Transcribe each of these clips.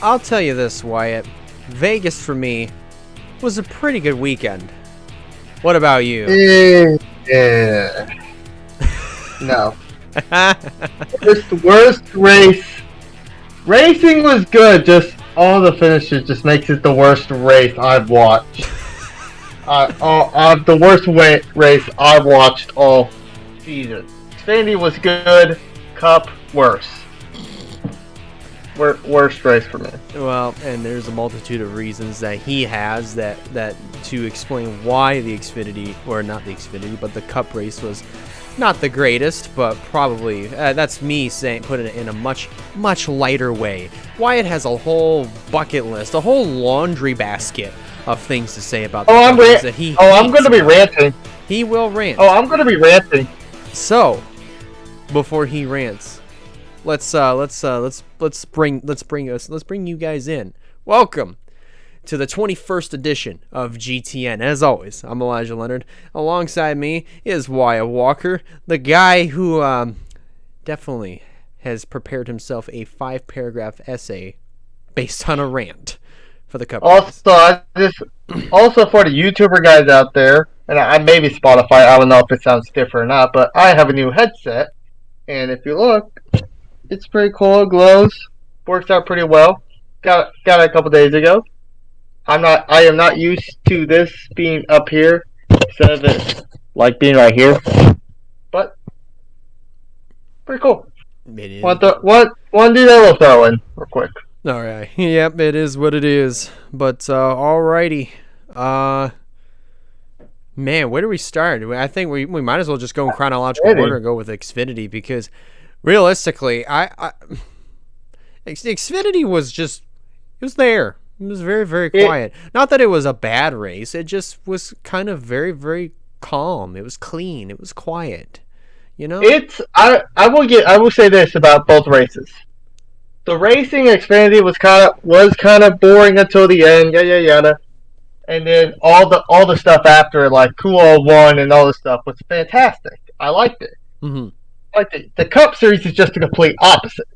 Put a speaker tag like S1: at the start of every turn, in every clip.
S1: I'll tell you this, Wyatt. Vegas for me was a pretty good weekend. What about you?
S2: Yeah. No. Worst race. Racing was good, just all the finishes just makes it the worst race I've watched. The worst race I've watched all season. Xfinity was good, Cup worse. Worst race for me.
S1: Well, and there's a multitude of reasons that he has that to explain why the Xfinity, or not the Xfinity, but the Cup race was not the greatest, but probably that's me saying putting it in a much lighter way. Wyatt has a whole bucket list, a whole laundry basket of things to say about.
S2: I'm going to be ranting.
S1: He will rant.
S2: I'm going to be ranting.
S1: So, before he rants, let's bring you guys in. Welcome to the 21st edition of GTN. As always, I'm Elijah Leonard. Alongside me is Wyatt Walker, the guy who definitely has prepared himself a 5-paragraph essay based on a rant for the Cup.
S2: Also for the YouTuber guys out there, and I maybe Spotify, I don't know if it sounds different or not, but I have a new headset, and if you look, it's pretty cool. It glows, works out pretty well. Got it a couple days ago. I am not used to this being up here instead of it like being right here, but pretty cool.
S1: It is.
S2: One do that will throw in real quick.
S1: All right. Yep, it is what it is. But alrighty. Man, where do we start? I think we might as well just go in chronological order and go with Xfinity, because realistically, Xfinity was just, it was there. It was very, very quiet. Not that it was a bad race. It just was kind of very, very calm. It was clean. It was quiet. You know?
S2: I will say this about both races. The racing Xfinity was kind of boring until the end, yada yada. And then all the stuff after, like Cool 1 and all the stuff, was fantastic. I liked it.
S1: Mm-hmm.
S2: The Cup Series is just the complete opposite.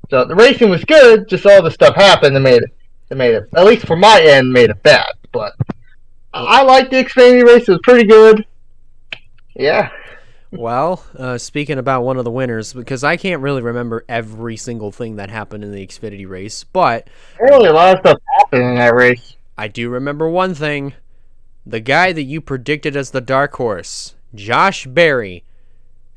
S2: So the racing was good, just all the stuff happened and made it, at least for my end, made it bad. But I liked the Xfinity race. It was pretty good. Yeah.
S1: Well, speaking about one of the winners, because I can't really remember every single thing that happened in the Xfinity race, but
S2: really a lot of stuff happened in that race.
S1: I do remember one thing. The guy that you predicted as the dark horse, Josh Berry,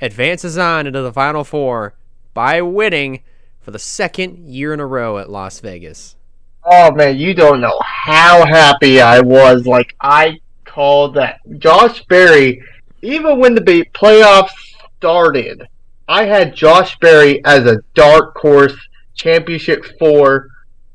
S1: advances on into the Final Four by winning for the second year in a row at Las Vegas.
S2: Oh, man, you don't know how happy I was. Like, I called that. Josh Berry, even when the playoffs started, I had Josh Berry as a dark horse championship 4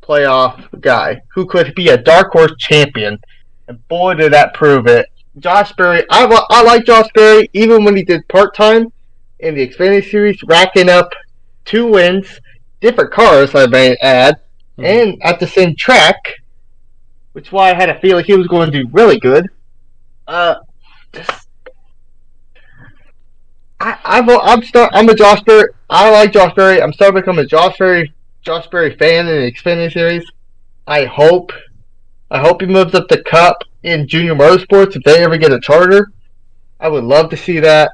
S2: playoff guy who could be a dark horse champion. And boy, did that prove it. Josh Berry, I like Josh Berry, even when he did part-time in the Xfinity Series, racking up 2 wins, different cars, I may add, and at the same track, which is why I had a feeling he was going to do really good. I'm a Josh Berry. I like Josh Berry. I'm starting to become a Josh Berry fan in the Xfinity Series. I hope he moves up the Cup in Junior Motorsports if they ever get a charter. I would love to see that.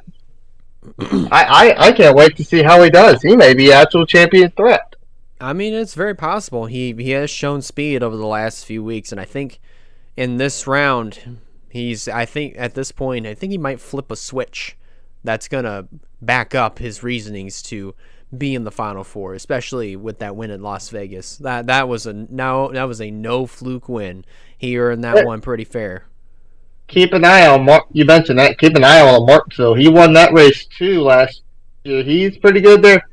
S2: I can't wait to see how he does. He may be actual champion threat.
S1: I mean, it's very possible. He has shown speed over the last few weeks, and I think in this round, at this point, I think he might flip a switch that's going to back up his reasonings to be in the Final Four, especially with that win at Las Vegas. That was a no fluke win. He earned that one pretty fair.
S2: Keep an eye on Mark. You mentioned that. Keep an eye on Mark. So he won that race too last year. He's pretty good there.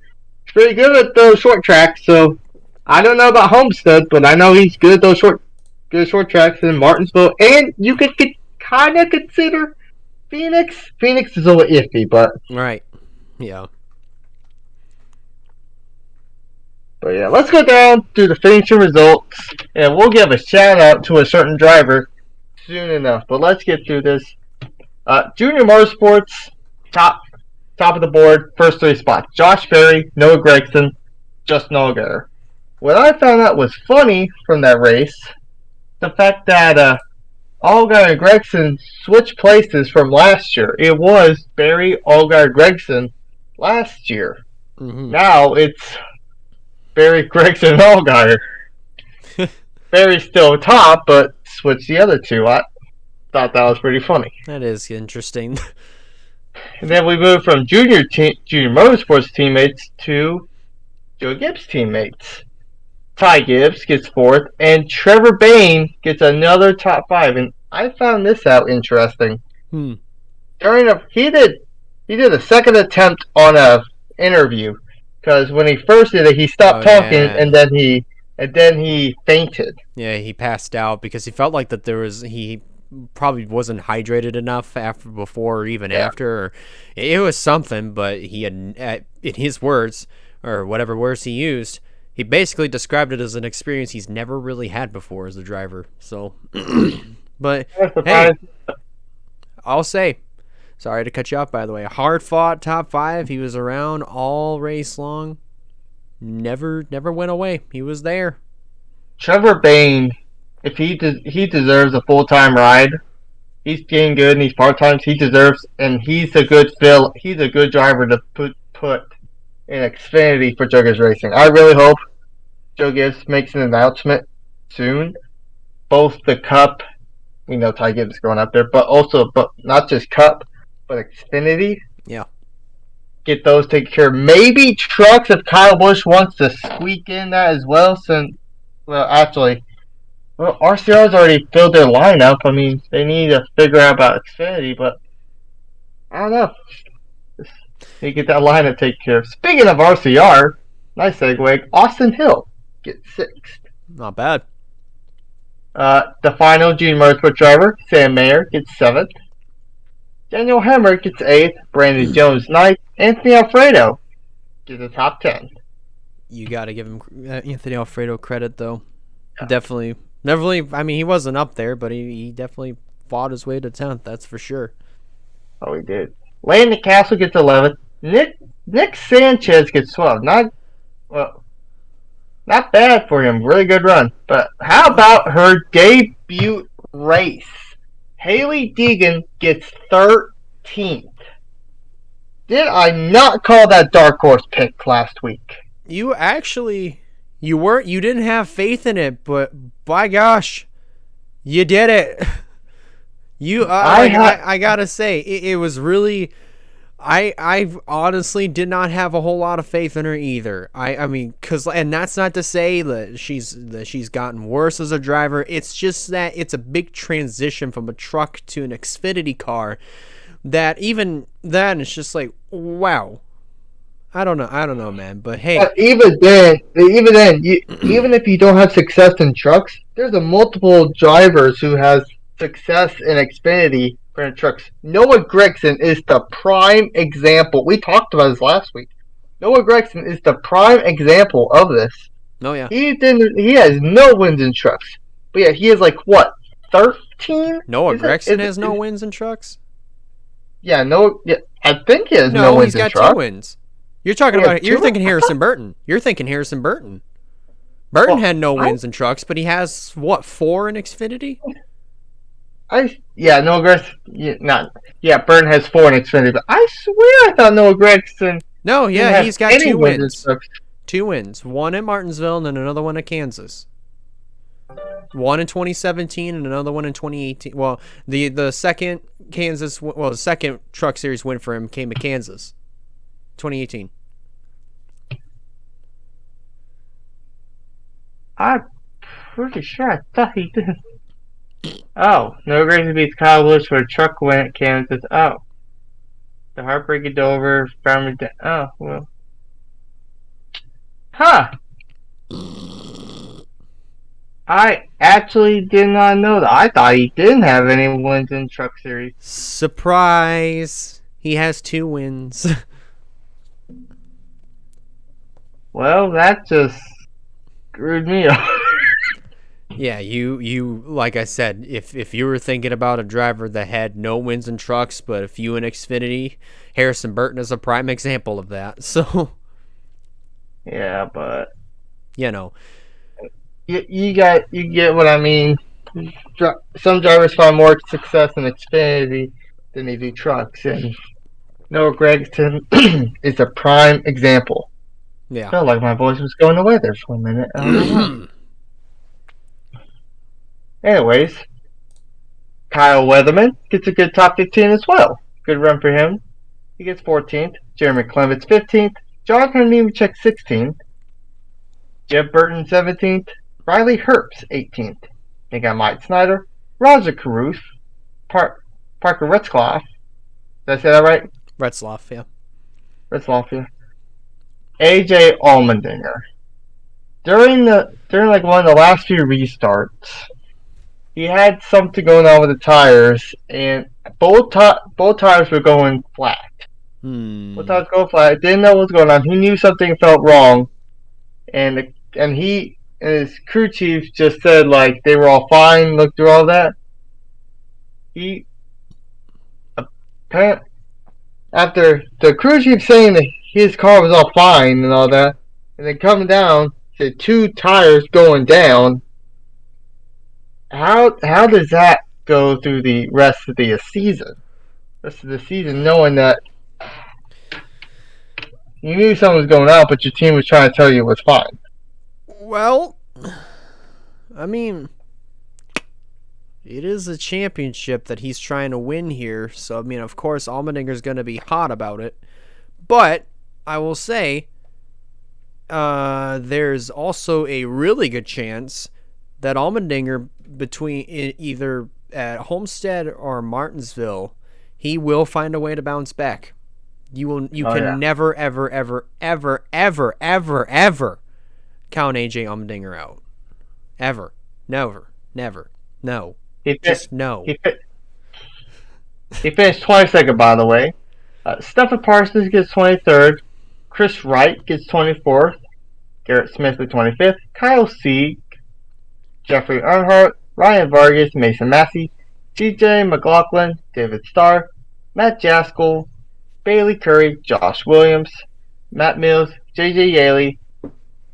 S2: He's pretty good at those short tracks. So I don't know about Homestead, but I know he's good at those short tracks in Martinsville. And you could kind of consider Phoenix. Phoenix is a little iffy, but
S1: right, yeah.
S2: But yeah, let's go down to the finishing results, and we'll give a shout out to a certain driver soon enough. But let's get through this. Junior Motorsports, top of the board, first 3 spots. Josh Berry, Noah Gragson, Justin Allgaier. what I found out was funny from that race, the fact that Allgaier and Gregson switched places from last year. It was Barry, Allgaier, Gregson last year.
S1: Mm-hmm.
S2: Now it's Barry, Gregson, and Allgaier. Barry's still top, but switch the other two. I thought that was pretty funny.
S1: That is interesting.
S2: And then we moved from junior motorsports teammates to Joe Gibbs teammates. Ty Gibbs gets fourth, and Trevor Bayne gets another top five. And I found this out interesting. He did a second attempt on a interview because when he first did it, he stopped talking and then he fainted.
S1: Yeah, he passed out because he felt like that he probably wasn't hydrated enough before or even after. Or it was something, but he had, in his words, or whatever words he used, he basically described it as an experience he's never really had before as a driver. So, but hey, I'll say, sorry to cut you off, by the way, hard fought top five. He was around all race long. Never went away. He was there.
S2: Trevor Bayne, if he deserves a full-time ride. He's getting good and he's part-time. He deserves, and he's a good driver to put in Xfinity for Joe Gibbs Racing. I really hope Joe Gibbs makes an announcement soon. Both the Cup, we know Ty Gibbs is going up there, but not just Cup, but Xfinity.
S1: Yeah. Get
S2: those taken care of. Maybe trucks if Kyle Busch wants to squeak in that as well. RCR's already filled their lineup. I mean, they need to figure out about Xfinity, but I don't know. They get that lineup taken care of. Speaking of RCR, nice segue. Austin Hill gets sixth.
S1: Not bad.
S2: The final junior motorsport driver, Sam Mayer, gets seventh. Daniel Hemmer gets eighth. Brandon Jones ninth. Anthony Alfredo gets the top 10.
S1: You got to give him Anthony Alfredo credit, though. Yeah. Definitely. I mean, he wasn't up there, but he definitely fought his way to 10th. That's for sure.
S2: Oh, he did. Landon Castle gets 11th. Nick Sanchez gets 12th. Not bad for him. Really good run. But how about her debut race? Haley Deegan gets 13th. Did I not call that dark horse pick last week?
S1: You didn't have faith in it, but by gosh, you did it. I gotta say, it was really. I honestly did not have a whole lot of faith in her either. I mean, and that's not to say that she's gotten worse as a driver. It's just that it's a big transition from a truck to an Xfinity car. That even then, it's just like, wow. I don't know, man. But hey,
S2: even then, even if you don't have success in trucks, there's a multiple drivers who has success in Xfinity for trucks. Noah Gragson is the prime example. We talked about this last week. Noah Gragson is the prime example of this.
S1: Oh yeah.
S2: He has no wins in trucks, but yeah, he has 13.
S1: Noah Gragson has no wins in trucks.
S2: Yeah, I think he has no wins in trucks.
S1: No, he's got 2 wins. You're talking about. You're thinking Harrison Burton. Burton had no wins in trucks, but he has 4 in Xfinity.
S2: Noah Gragson. Burton has 4 in Xfinity, but I swear I thought Noah Gragson.
S1: No, yeah, he's got 2 wins. 2 wins. 1 in Martinsville and then another one at Kansas. 1 in 2017 and another one in 2018. Well, the second the second Truck Series win for him came at Kansas, 2018.
S2: I'm pretty sure I thought he did. Oh, Noah Gragson beats Kyle Busch for a truck win at Kansas. Oh. The heartbreaking Dover, Farmington. Oh, well. Huh. I actually did not know that. I thought he didn't have any wins in Truck Series.
S1: Surprise. He has 2 wins.
S2: Well, that just screwed me up.
S1: Yeah, you like I said, if you were thinking about a driver that had no wins in trucks but a few in Xfinity, Harrison Burton is a prime example of that. So
S2: yeah, but
S1: you know.
S2: You get what I mean. Some drivers find more success in Xfinity than they do trucks, and Noah Gragson is a prime example.
S1: Yeah.
S2: Felt like my voice was going away there for a minute. I don't know why. Anyways, Kyle Weatherman gets a good top 15 as well. Good run for him. He gets 14th. Jeremy Clements 15th. John Nemechek 16th. Jeff Burton 17th. Riley Herbst 18th. They got Mike Snyder, Roger Caruth, Parker Retzlaff. Did I say that right?
S1: Retzlaff, yeah.
S2: Retzlaff, yeah. AJ Allmendinger. During like one of the last few restarts, he had something going on with the tires, and both tires were going flat. Both tires going flat. Didn't know what was going on. He knew something felt wrong, and he and his crew chief just said like they were all fine. Looked through all that. He after the crew chief saying that his car was all fine and all that, and then coming down, said 2 tires going down. How does that go through the rest of the season? Knowing that you knew something was going on, but your team was trying to tell you it was fine.
S1: Well, I mean, it is a championship that he's trying to win here. So, I mean, of course, Allmendinger's going to be hot about it. But I will say there's also a really good chance that Allmendinger, between either at Homestead or Martinsville, he will find a way to bounce back. You can never, ever, ever, ever, ever, ever, ever count AJ Allmendinger out. Ever. Never. Never. No. Just no.
S2: He finished 22nd, by the way. Stephen Parsons gets 23rd. Chris Wright gets 24th. Garrett Smith with 25th. Kyle Sieg, Jeffrey Earnhardt, Ryan Vargas, Mason Massey, TJ McLaughlin, David Starr, Matt Jaskell, Bailey Curry, Josh Williams, Matt Mills, JJ Yaley.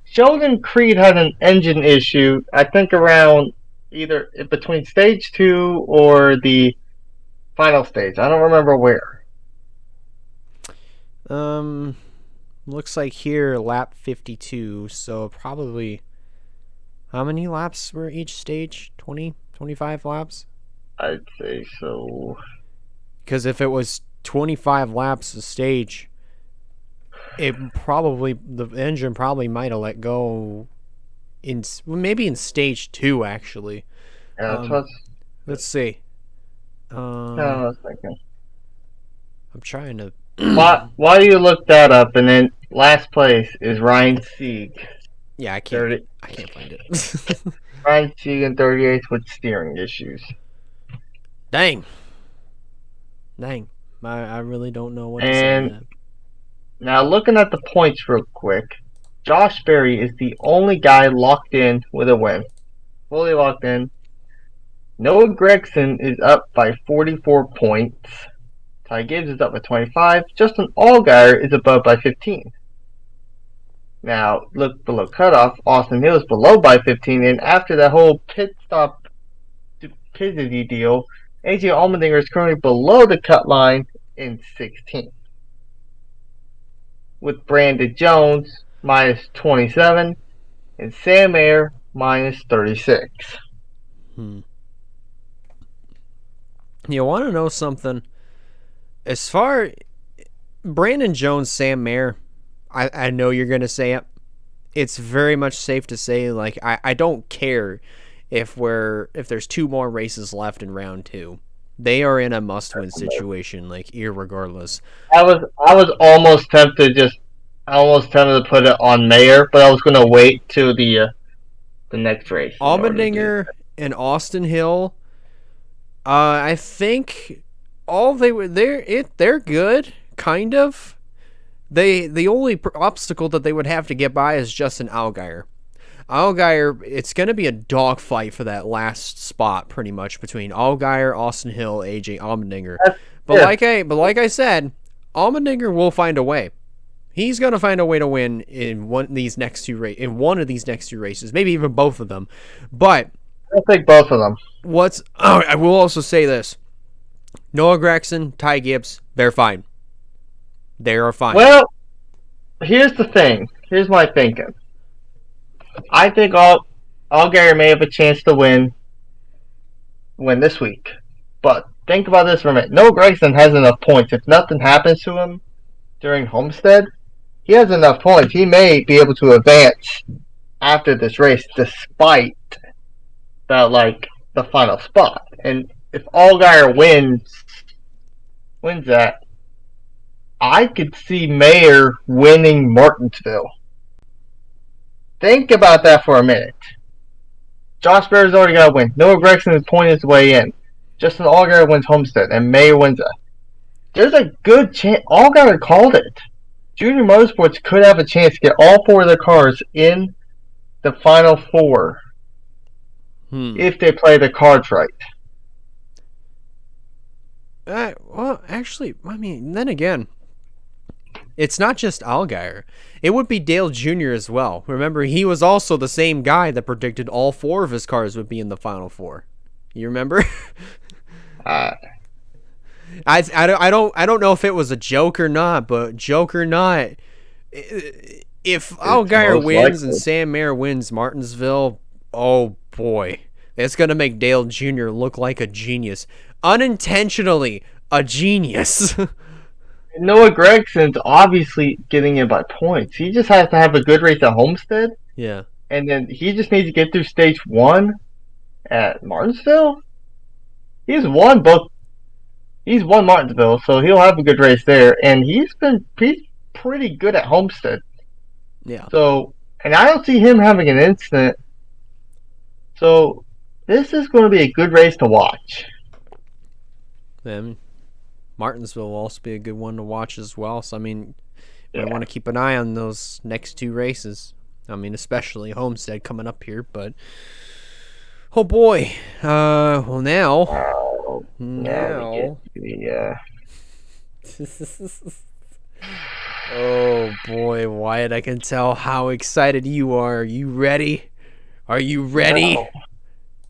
S2: Sheldon Creed had an engine issue, I think around either between stage 2 or the final stage. I don't remember where.
S1: Looks like here lap 52, so probably how many laps were each stage? 20, 25 laps?
S2: I'd say so.
S1: Because if it was 25 laps a stage, the engine probably might have let go maybe in stage 2 actually.
S2: Yeah,
S1: let's see.
S2: I was thinking.
S1: I'm trying to.
S2: Why do you look that up? And then last place is Ryan Sieg.
S1: Yeah, I can't find it.
S2: Ryan Sieg in 38th with steering issues.
S1: Dang. I really don't know what to say to that.
S2: Now, looking at the points real quick, Josh Berry is the only guy locked in with a win. Fully locked in. Noah Gragson is up by 44 points. Ty Gibbs is up by 25. Justin Allgaier is above by 15. Now, look below cutoff. Austin Hill is below by 15. And after that whole pit stop stupidity deal, AJ Allmendinger is currently below the cut line in 16th. With Brandon Jones minus 27 and Sam Ayer minus 36.
S1: You want to know something? As far Brandon Jones, Sam Ayer, I know you're going to say it. It's very much safe to say, like, I don't care if there's 2 more races left in round 2. They are in a must-win situation, like, irregardless.
S2: I was almost tempted to put it on Mayer, but I was going to wait till the next race.
S1: Allmendinger and Austin Hill, I think they're good, kind of. The only obstacle that they would have to get by is Justin Allgaier. Allgaier, it's going to be a dogfight for that last spot, pretty much, between Allgaier, Austin Hill, AJ Allmendinger. But like I said, Allmendinger will find a way. He's gonna find a way to win in one of these next two races, maybe even both of them. But
S2: I think both of them.
S1: I will also say this: Noah Gragson, Ty Gibbs, they're fine. They are fine.
S2: Well, here's the thing. Here's my thinking. I think Allgaier may have a chance to win this week. But think about this for a minute. Noah Gragson has enough points. If nothing happens to him during Homestead, he has enough points. He may be able to advance after this race despite the final spot. And if Allgaier wins that, I could see Mayer winning Martinsville. Think about that for a minute. Josh Berry's already got to win. Noah Gragson has pointed his way in. Justin Allgaier wins Homestead, and Mayer wins it. There's a good chance. Allgaier called it. Junior Motorsports could have a chance to get all four of their cars in the final four if they play the cards right.
S1: Well, actually, I mean, then again, it's not just Allgaier. It would be Dale Jr. as well. Remember, he was also the same guy that predicted all four of his cars would be in the final four. You remember? I don't know if it was a joke or not, but joke or not, if Allgaier wins and Sam Mayer wins Martinsville, oh boy, it's gonna make Dale Jr. look like a genius, unintentionally a genius.
S2: Noah Gregson's obviously getting in by points. He just has to have a good race at Homestead.
S1: Yeah.
S2: And then he just needs to get through stage 1 at Martinsville. He's won Martinsville, so he'll have a good race there. And he's pretty good at Homestead.
S1: Yeah.
S2: So, and I don't see him having an incident. So, this is going to be a good race to watch.
S1: And Martinsville will also be a good one to watch as well. So, I mean, I want to keep an eye on those next two races. I mean, especially Homestead coming up here. But, oh boy. Well, now.
S2: Yeah.
S1: Oh boy, Wyatt, I can tell how excited you are. Are you ready? Are you ready?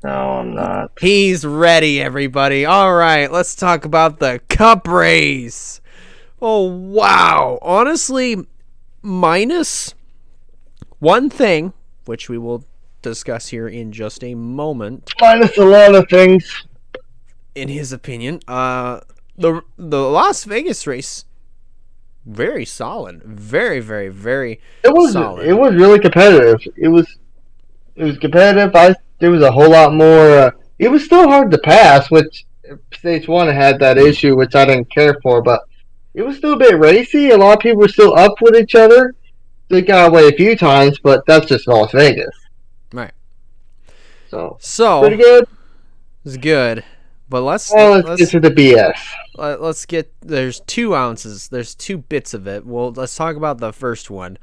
S2: No, I'm not.
S1: He's ready, everybody. All right, let's talk about the Cup race. Oh, wow. Honestly, minus one thing, which we will discuss here in just a moment.
S2: Minus a lot of things.
S1: In his opinion, the Las Vegas race, very solid. Very, very, very solid.
S2: It was really competitive. It was competitive. There was a whole lot more. It was still hard to pass, which stage 1 had that issue, which I didn't care for. But it was still a bit racy. A lot of people were still up with each other. They got away a few times, but that's just Las Vegas.
S1: Right.
S2: So
S1: pretty good. It's good. But let's
S2: get to the BS.
S1: Let's get. There's 2 ounces. There's 2 bits of it. Well, let's talk about the first one.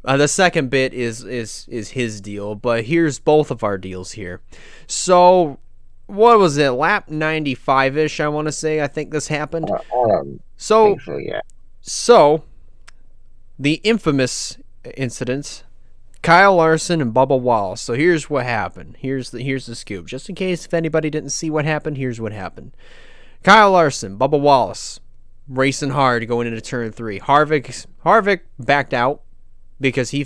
S1: The second bit is his deal, but here's both of our deals here. So, what was it? Lap 95-ish, I want to say. I think this happened. So,
S2: yeah.
S1: So, the infamous incidents, Kyle Larson and Bubba Wallace. So here's what happened. Here's the scoop. Just in case if anybody didn't see what happened, here's what happened. Kyle Larson, Bubba Wallace, racing hard going into turn 3. Harvick backed out because he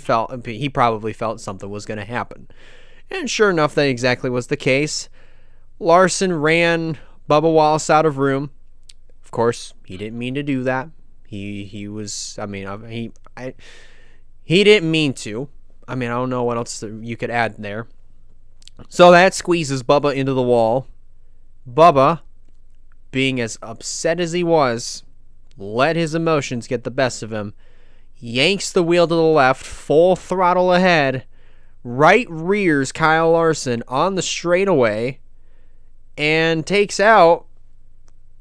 S1: probably felt something was going to happen. And sure enough, that exactly was the case. Larson ran Bubba Wallace out of room. Of course, he didn't mean to do that. He didn't mean to. I mean, I don't know what else you could add there. So that squeezes Bubba into the wall. Bubba, being as upset as he was, let his emotions get the best of him, yanks the wheel to the left, full throttle ahead, right rears Kyle Larson on the straightaway, and takes out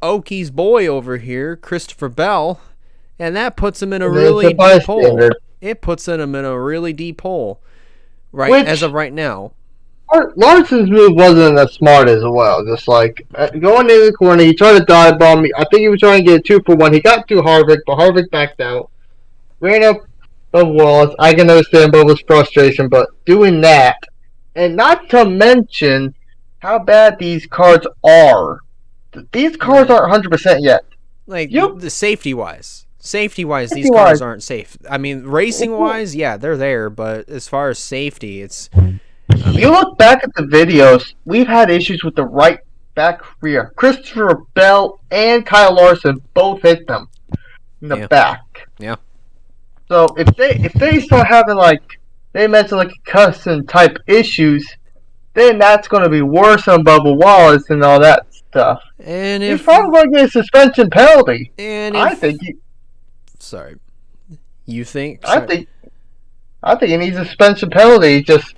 S1: Oki's boy over here, Christopher Bell, and that puts him in a really deep hole. It puts him in a really deep hole, as of right now.
S2: Larson's move wasn't as smart as well. Just like going in the corner, he tried to dive bomb me. I think he was trying to get a 2-for-1. He got to Harvick, but Harvick backed out. ran up the walls. I can understand Bubba's frustration, but doing that, and not to mention how bad these cars are. These cars
S1: Right.
S2: aren't 100% yet.
S1: Like
S2: Yep,
S1: the safety wise. Safety wise, these
S2: safety
S1: cars
S2: wise.
S1: aren't safe. I mean, racing wise, yeah, they're there, but as far as safety, it's I
S2: You
S1: mean,
S2: look back at the videos, we've had issues with the right back rear. Christopher Bell and Kyle Larson both hit them in the
S1: yeah.
S2: back.
S1: Yeah.
S2: So if they start having like they mentioned like concussion type issues, then that's going to be worse on Bubba Wallace and all that stuff.
S1: And
S2: He's
S1: if
S2: probably going to get a suspension penalty.
S1: and
S2: I
S1: if
S2: think.
S1: sorry. You think
S2: I
S1: sorry.
S2: think. I think he needs a suspension penalty just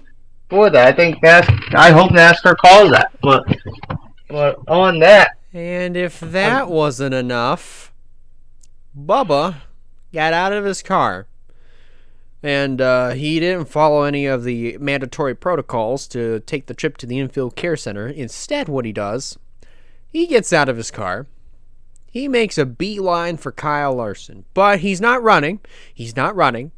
S2: for that. I hope NASCAR calls that. But on that,
S1: And if that wasn't enough, Bubba got out of his car. And he didn't follow any of the mandatory protocols to take the trip to the infield care center. Instead, what he does, he gets out of his car. He makes a beeline for Kyle Larson. But he's not running. He's not running.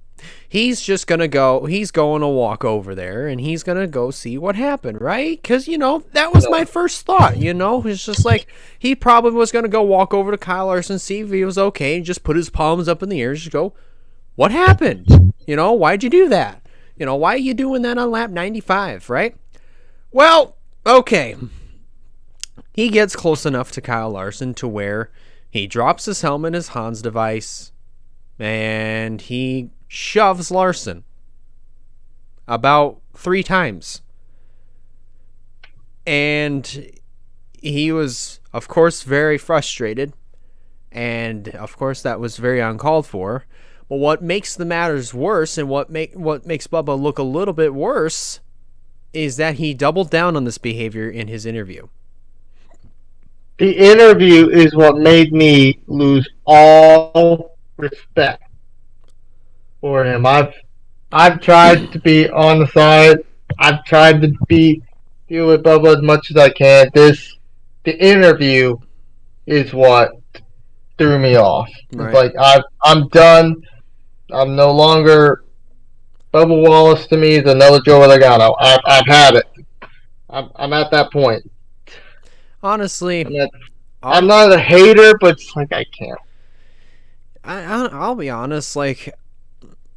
S1: He's just going to go. He's going to walk over there and he's going to go see what happened, right? Because, that was my first thought, It's just like he probably was going to go walk over to Kyle Larson, see if he was okay, and just put his palms up in the air and just go, what happened? Why'd you do that? Why are you doing that on lap 95, right? Well, okay. He gets close enough to Kyle Larson to where he drops his helmet, his Hans device, and he shoves Larson about 3 times. And he was, of course, very frustrated. And, of course, that was very uncalled for. But what makes the matters worse and what makes Bubba look a little bit worse is that he doubled down on this behavior in his interview.
S2: the interview is what made me lose all respect for him. I've tried to be on the side. I've tried to deal with Bubba as much as I can. The interview is what threw me off. It's
S1: Right.
S2: like I'm done. I'm no longer Bubba Wallace. To me is another Joe Logano. I've had it. I'm at that point.
S1: Honestly,
S2: I'm not a hater, but it's like I can't.
S1: I'll be honest. Like,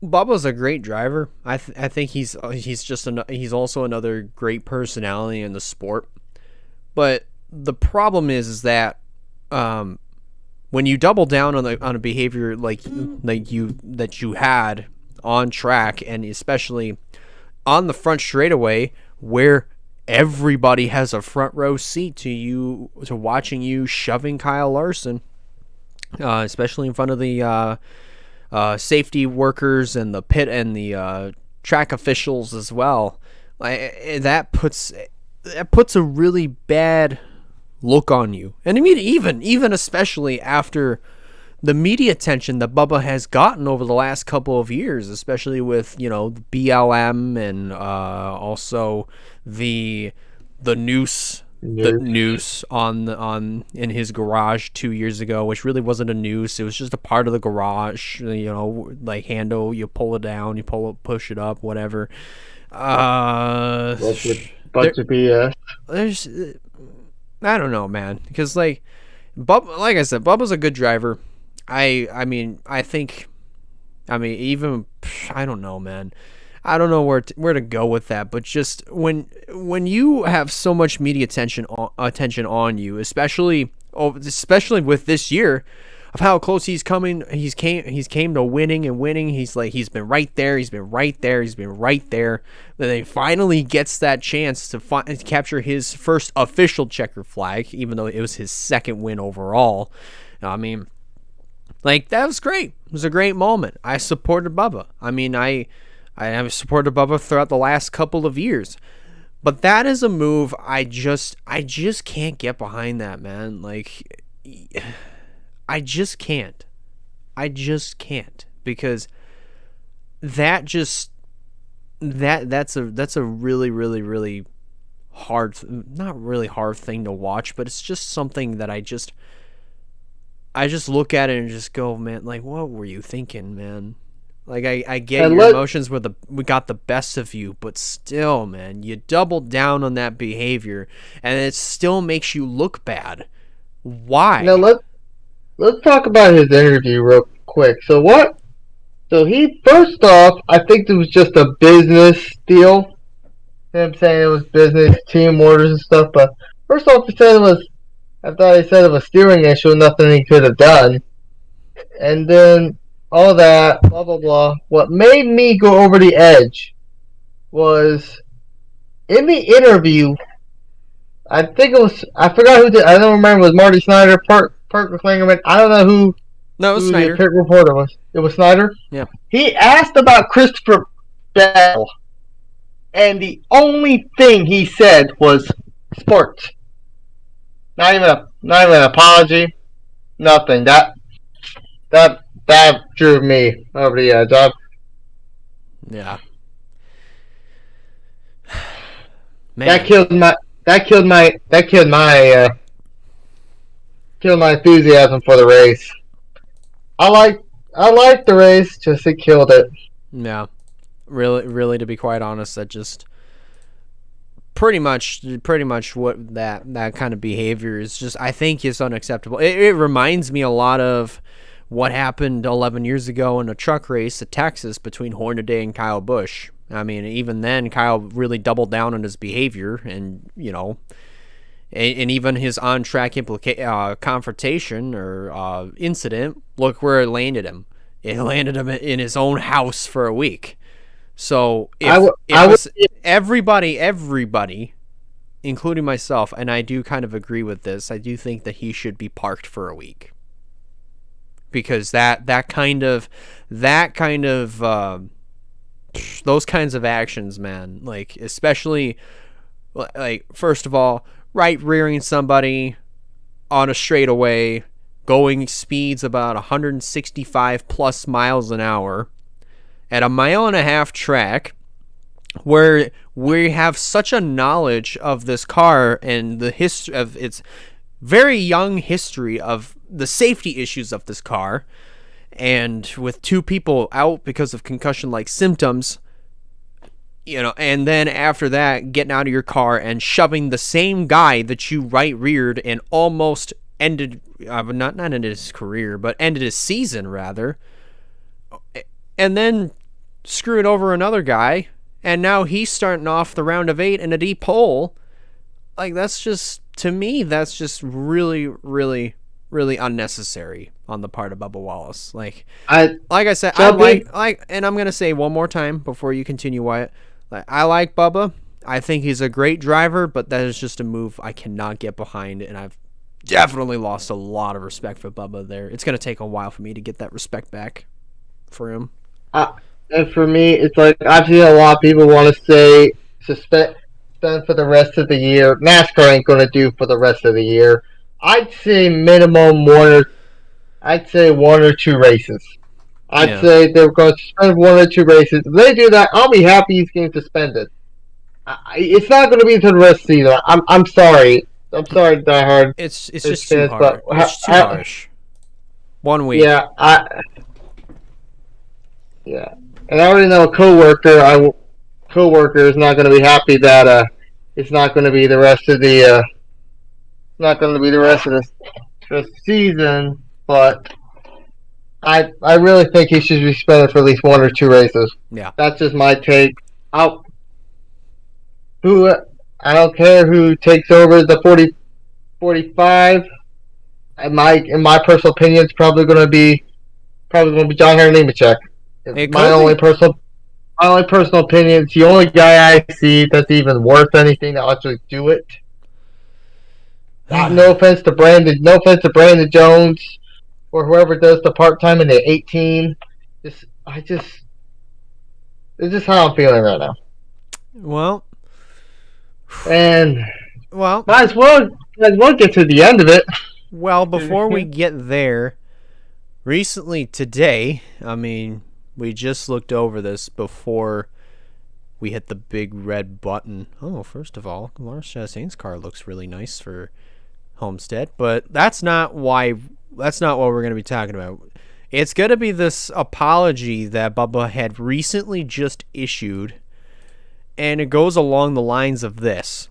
S1: Bubba's a great driver. I think he's he's also another great personality in the sport. But the problem is that when you double down on a behavior like you had on track, and especially on the front straightaway where everybody has a front row seat to watching you shoving Kyle Larson, especially in front of the safety workers and the pit and the track officials as well. That puts a really bad look on you. And I mean, even especially after the media attention that Bubba has gotten over the last couple of years, especially with BLM and also the noose. The noose on in his garage 2 years ago, which really wasn't a noose. It was just a part of the garage, like handle. You pull it down, push it up, whatever.
S2: Bunch of BS.
S1: There's, I don't know, man, because like I said, Bubba's a good driver. I mean, even I don't know, man. I don't know where to go with that, but just when you have so much media attention on you, especially with this year of how close he's came to winning and winning. He's been right there, Then he finally gets that chance to capture his first official checker flag, even though it was his second win overall. I mean, like, that was great. It was a great moment. I supported Bubba. I mean, I have supported Bubba throughout the last couple of years. But that is a move I just can't get behind that, man. Like, I just can't. Because that's a really, really, really hard, not really hard thing to watch, but it's just something that I just look at it and just go, man, like, what were you thinking, man? Like I get
S2: And
S1: your emotions we got the best of you, but still, man, you doubled down on that behavior, and it still makes you look bad. Why?
S2: Now let's talk about his interview real quick. So what? So he first off, I think it was just a business deal. You know what I'm saying? It was business, team orders and stuff. But first off, he said it was. I thought he said it was a steering issue, nothing he could have done. And then all that, blah blah blah. What made me go over the edge was in the interview. I think it was. I forgot who did. I don't remember. It was Marty Snyder, Parker Klingerman. I don't know who.
S1: No, it was
S2: who
S1: Snyder.
S2: the pit reporter was. It was Snyder.
S1: Yeah.
S2: He asked about Christopher Bell, and the only thing he said was sports. Not even an apology. Nothing. That drew me over the edge.
S1: Yeah.
S2: Man. That killed my enthusiasm for the race. I like the race, just it killed it.
S1: Yeah. Really, to be quite honest, that just pretty much what that kind of behavior is just, I think, is unacceptable. It reminds me a lot of what happened 11 years ago in a truck race at Texas between Hornaday and Kyle Busch. I mean, even then, Kyle really doubled down on his behavior, and and even his on-track confrontation or incident. Look where it landed him. It landed him in his own house for a week. So everybody, including myself, and I do kind of agree with this. I do think that he should be parked for a week, because that kind of those kinds of actions, man. Like, especially, like, first of all, right rearing somebody on a straightaway, going speeds about 165 plus miles an hour at a 1.5-mile track, where we have such a knowledge of this car and the history of its very young history of the safety issues of this car, and with 2 people out because of concussion-like symptoms, and then after that, getting out of your car and shoving the same guy that you right-reared and almost ended, not ended his career, but ended his season, rather, and then screwing over another guy, and now he's starting off the round of 8 in a deep hole. Like, that's just, to me, that's just really, really, really unnecessary on the part of Bubba Wallace. Like I said, and I'm gonna say one more time before you continue, Wyatt. I like Bubba. I think he's a great driver, but that is just a move I cannot get behind, and I've definitely lost a lot of respect for Bubba there. It's gonna take a while for me to get that respect back for him.
S2: And for me, it's like, I've seen a lot of people want to say suspend for the rest of the year. NASCAR ain't going to do for the rest of the year. I'd say minimum 1 or 2 races. I'd say they're going to suspend 1 or 2 races. If they do that, I'll be happy he's getting suspended. It's not going to be until the rest of the season. I'm sorry. I'm sorry, Die Hard.
S1: It's just too hard. It's too harsh. 1 week.
S2: Yeah. And I already know a coworker is not going to be happy that it's not going to be the rest of the the season, but I really think he should be suspended for at least 1 or 2 races.
S1: Yeah,
S2: that's just my take. I don't care who takes over the 45. In my personal opinion, it's probably going to be John Henry Nemechek. My only personal opinion. It's the only guy I see that's even worth anything to actually do it. No offense to Brandon Jones or whoever does the part-time in the 18. This is just how I'm feeling right now.
S1: Well,
S2: might as well get to the end of it.
S1: Well, before we get there, recently today, I mean, we just looked over this before we hit the big red button. Oh, first of all, Lars Chastain's car looks really nice for Homestead, but that's not what we're going to be talking about. It's going to be this apology that Bubba had recently just issued, and it goes along the lines of this.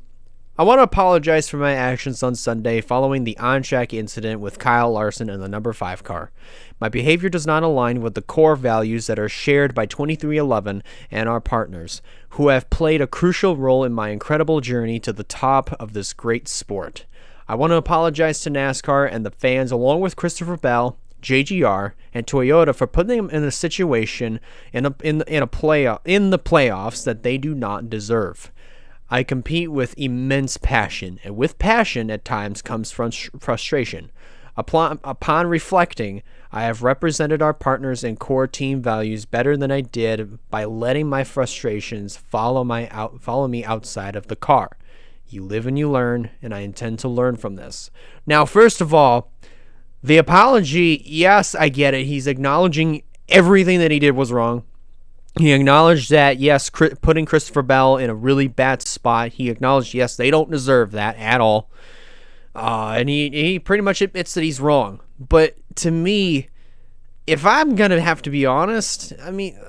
S1: I want to apologize for my actions on Sunday following the on-track incident with Kyle Larson in the number 5 car. My behavior does not align with the core values that are shared by 2311 and our partners, who have played a crucial role in my incredible journey to the top of this great sport. I want to apologize to NASCAR and the fans, along with Christopher Bell, JGR, and Toyota for putting them in a situation in the playoffs that they do not deserve. I compete with immense passion, and with passion at times comes frustration. Upon reflecting, I have represented our partners and core team values better than I did by letting my frustrations follow me outside of the car. You live and you learn, and I intend to learn from this. Now, first of all, the apology, yes, I get it. He's acknowledging everything that he did was wrong. He acknowledged that, yes, putting Christopher Bell in a really bad spot. He acknowledged, yes, they don't deserve that at all. And he pretty much admits that he's wrong. But to me, if I'm going to have to be honest, I mean,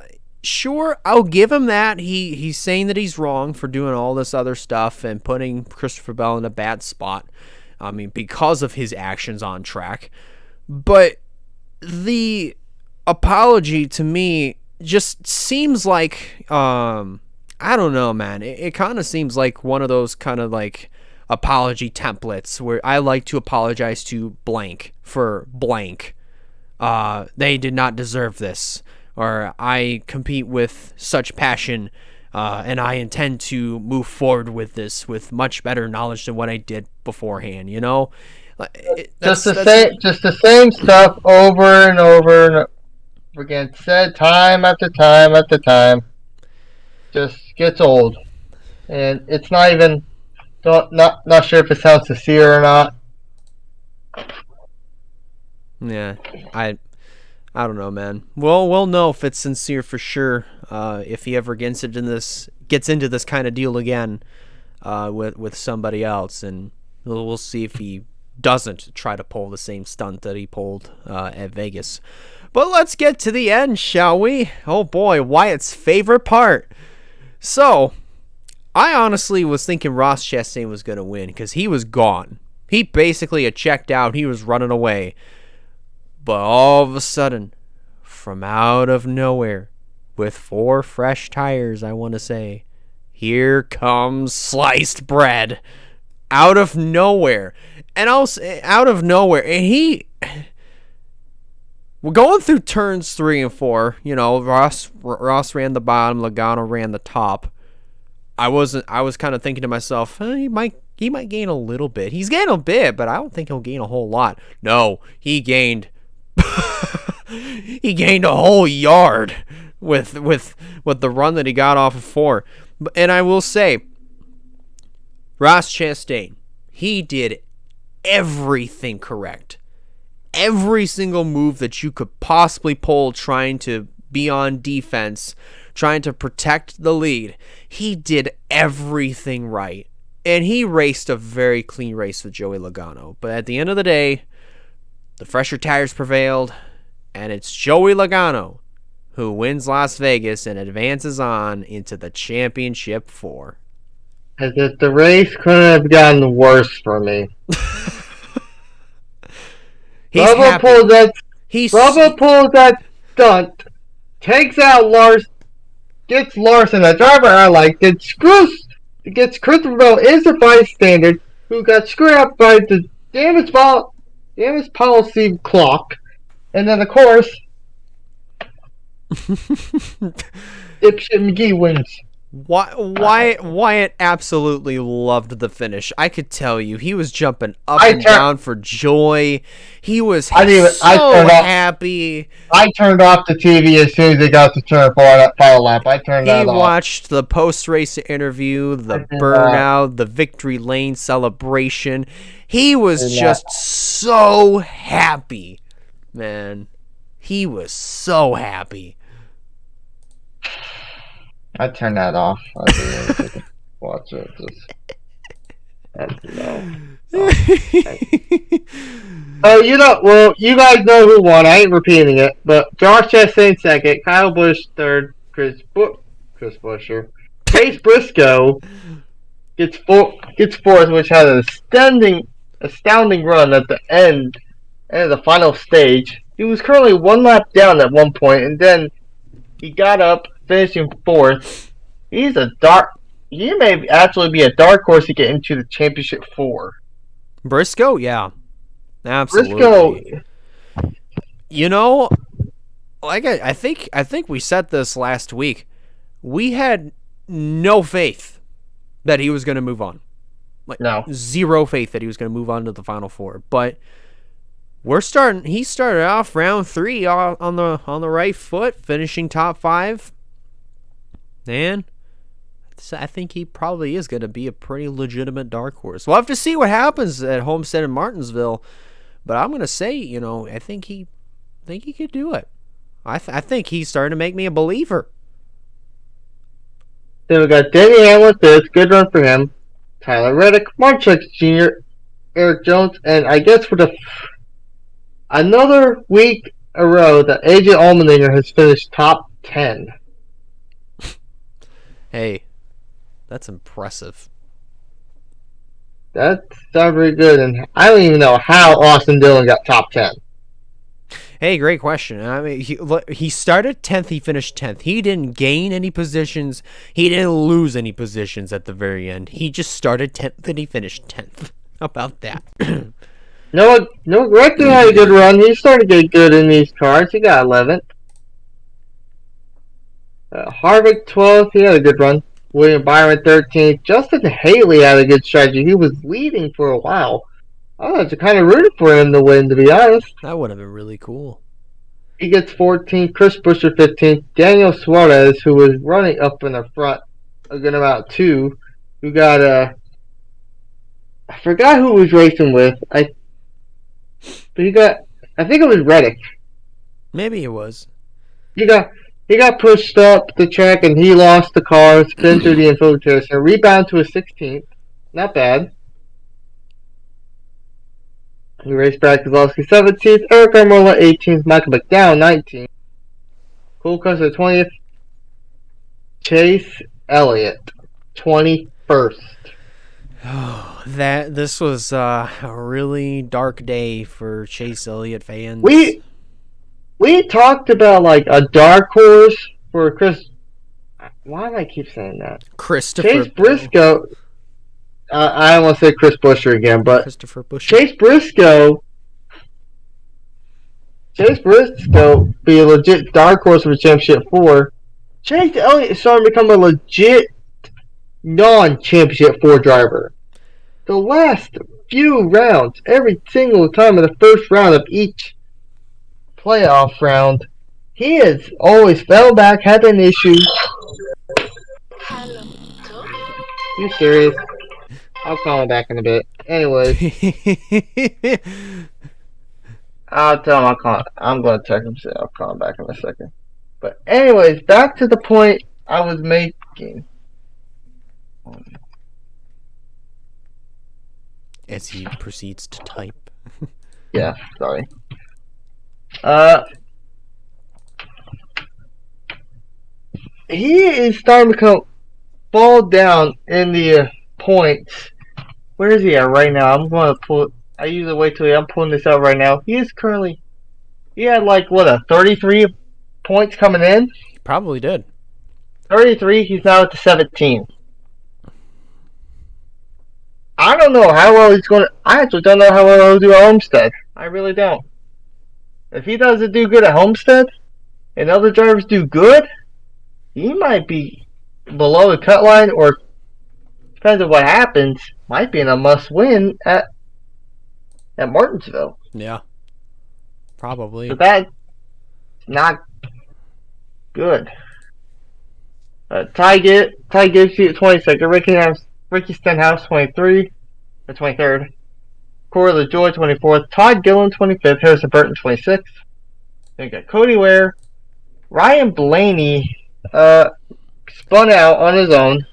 S1: sure, I'll give him that. He's saying that he's wrong for doing all this other stuff and putting Christopher Bell in a bad spot. I mean, because of his actions on track. But the apology to me just seems like, I don't know, man. It kind of seems like one of those kind of like apology templates where I like to apologize to blank for blank. They did not deserve this. Or I compete with such passion, and I intend to move forward with this with much better knowledge than what I did beforehand, you know?
S2: Just the same stuff over and over and over again, said time after time after time. Just gets old, and it's not even not sure if it sounds sincere or not.
S1: Yeah, I don't know, man. Well, we'll know if it's sincere for sure. If he ever gets into this kind of deal again, with somebody else, and we'll see if he doesn't try to pull the same stunt that he pulled at Vegas. But let's get to the end, shall we? Oh boy, Wyatt's favorite part. So, I honestly was thinking Ross Chastain was going to win because he was gone. He basically had checked out. He was running away. But all of a sudden, from out of nowhere, with 4 fresh tires, I want to say, here comes sliced bread. Out of nowhere. And out of nowhere. And we're going through turns 3 and 4. You know, Ross ran the bottom, Logano ran the top. I was kind of thinking to myself, he might gain a little bit. He's gained a bit, but I don't think he'll gain a whole lot. No, he gained he gained a whole yard with the run that he got off of 4. And I will say, Ross Chastain, he did everything correct. Every single move that you could possibly pull trying to be on defense, trying to protect the lead, he did everything right. And he raced a very clean race with Joey Logano. But at the end of the day, the fresher tires prevailed, and it's Joey Logano who wins Las Vegas and advances on into the championship 4.
S2: As if the race couldn't have gotten worse for me. Bubba pulls that stunt, takes out gets Larson, a driver I like, gets Christopher Bell is the bystander who got screwed up by the damage policy clock, and then of course, Dipshit McGee wins.
S1: Wyatt absolutely loved the finish. I could tell you, he was jumping up and down for joy. He was happy.
S2: I turned off the TV as soon as they got to turn final lap. I turned that off.
S1: He watched the post-race interview, the burnout, the victory lane celebration. He was just so happy, man. He was so happy.
S2: I turned that off. I didn't watch it. No. Oh, you guys know who won. I ain't repeating it, but Josh Chastain second, Kyle Busch third, Chris Buescher, Chase Briscoe gets fourth, which had an astounding run at the end of the final stage. He was currently one lap down at one point, and then he got up, finishing fourth. He may actually be a dark horse to get into the championship 4.
S1: Briscoe, yeah, absolutely.
S2: Briscoe,
S1: Like I think we said this last week. We had no faith that he was going to move on.
S2: No.
S1: Zero faith that he was going to move on to the Final Four. But he started off round 3 on the right foot, finishing top 5. And I think he probably is going to be a pretty legitimate dark horse. We'll have to see what happens at Homestead and Martinsville. But I'm going to say, I think he could do it. I think he's starting to make me a believer.
S2: Then we got Denny Hamlin fifth, good run for him. Tyler Reddick, Mark Truex Jr., Eric Jones, and I guess for another week in a row that AJ Allmendinger has finished top 10.
S1: Hey, that's impressive.
S2: That's not very good, and I don't even know how Austin Dillon got top 10.
S1: Hey, great question. I mean, he started 10th, he finished 10th. He didn't gain any positions. He didn't lose any positions at the very end. He just started 10th and he finished 10th. How about that?
S2: No, Rector had a good run. He started to get good in these cars. He got 11th. Harvick 12th. He had a good run. William Byron 13th. Justin Haley had a good strategy. He was leading for a while. I was kind of rooting for him to win, to be honest.
S1: That would have been really cool.
S2: He gets 14th. Chris Buescher 15th. Daniel Suarez, who was running up in the front a good amount too, who got I forgot who he was racing with. I think it was Reddick.
S1: Maybe it was.
S2: He got pushed up the track and he lost the car, spin through the infield terrace, and rebound to a 16th. Not bad. He raced back Kozlowski 17th, Eric Armola 18th, Michael McDowell 19th, Cole Custer 20th, Chase Elliott 21st.
S1: Oh, this was a really dark day for Chase Elliott fans.
S2: We talked about like a dark horse for Chris. Why do I keep saying that?
S1: Christopher
S2: Chase Briscoe. I don't want to say Chris Buescher again, but
S1: Christopher Buescher.
S2: Chase Briscoe be a legit dark horse for Championship 4. Chase Elliott is starting to become a legit non-Championship 4 driver. The last few rounds, every single time in the first round of each playoff round, he has always fell back, had an issue. You serious? I'll call him back in a bit. Anyways. I'll tell him I'm going to text him, so I'll call him back in a second. But anyways, back to the point I was making.
S1: As he proceeds to type.
S2: Yeah, sorry. He is starting to fall down in the points. Where is he at right now? I'm going to pull. I usually wait till I'm pulling this out right now. He had like a 33 points coming in.
S1: He probably did.
S2: 33. He's now at the 17. I don't know how well he's going to. I actually don't know how well he'll do at Homestead. I really don't. If he doesn't do good at Homestead, and other drivers do good, he might be below the cut line, or depends on what happens, might be in a must-win at Martinsville.
S1: Yeah, probably.
S2: But that's not good. Ty Gibbs at 22nd. Ricky Stenhouse 23rd. Corey LaJoy 24th. Todd Gillen 25th. Harrison Burton 26th. Then we got Cody Ware. Ryan Blaney spun out on his own.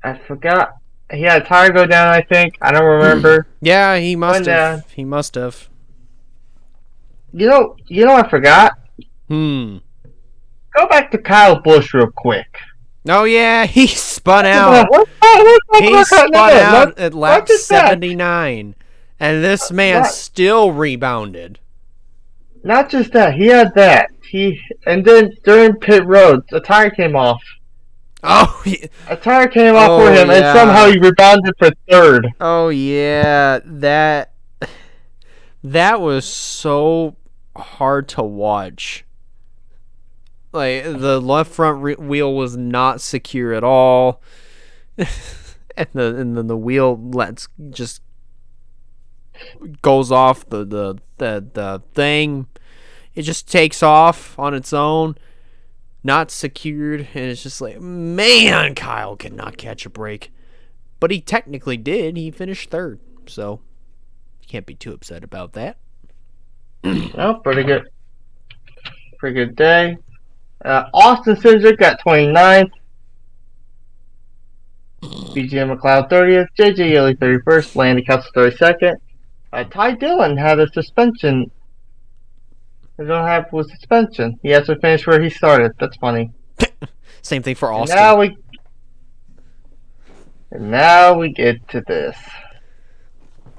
S2: I forgot. He had a tire go down, I think. I don't remember.
S1: Yeah, he must
S2: Went
S1: have.
S2: down.
S1: He must have.
S2: I forgot. Go back to Kyle Busch real quick.
S1: Oh yeah, he spun out. He spun out at lap 79, and this man still rebounded.
S2: Not just that, he had that. And then during pit road, a tire came off.
S1: Oh,
S2: a tire came off for him, and somehow he rebounded for third.
S1: Oh yeah, that was so hard to watch. Like the left front wheel was not secure at all, and then the wheel just goes off the thing. It just takes off on its own, not secured, and it's just like, man, Kyle could not catch a break, but he technically did. He finished third, so you can't be too upset about that.
S2: Oh, pretty good day. Austin Cindric got 29th. BGM McLeod 30th. JJ Yeley 31st. Landy Kessel 32nd. Ty Dillon had a suspension. They don't have a suspension. He has to finish where he started. That's funny.
S1: Same thing for Austin.
S2: And now we get to this.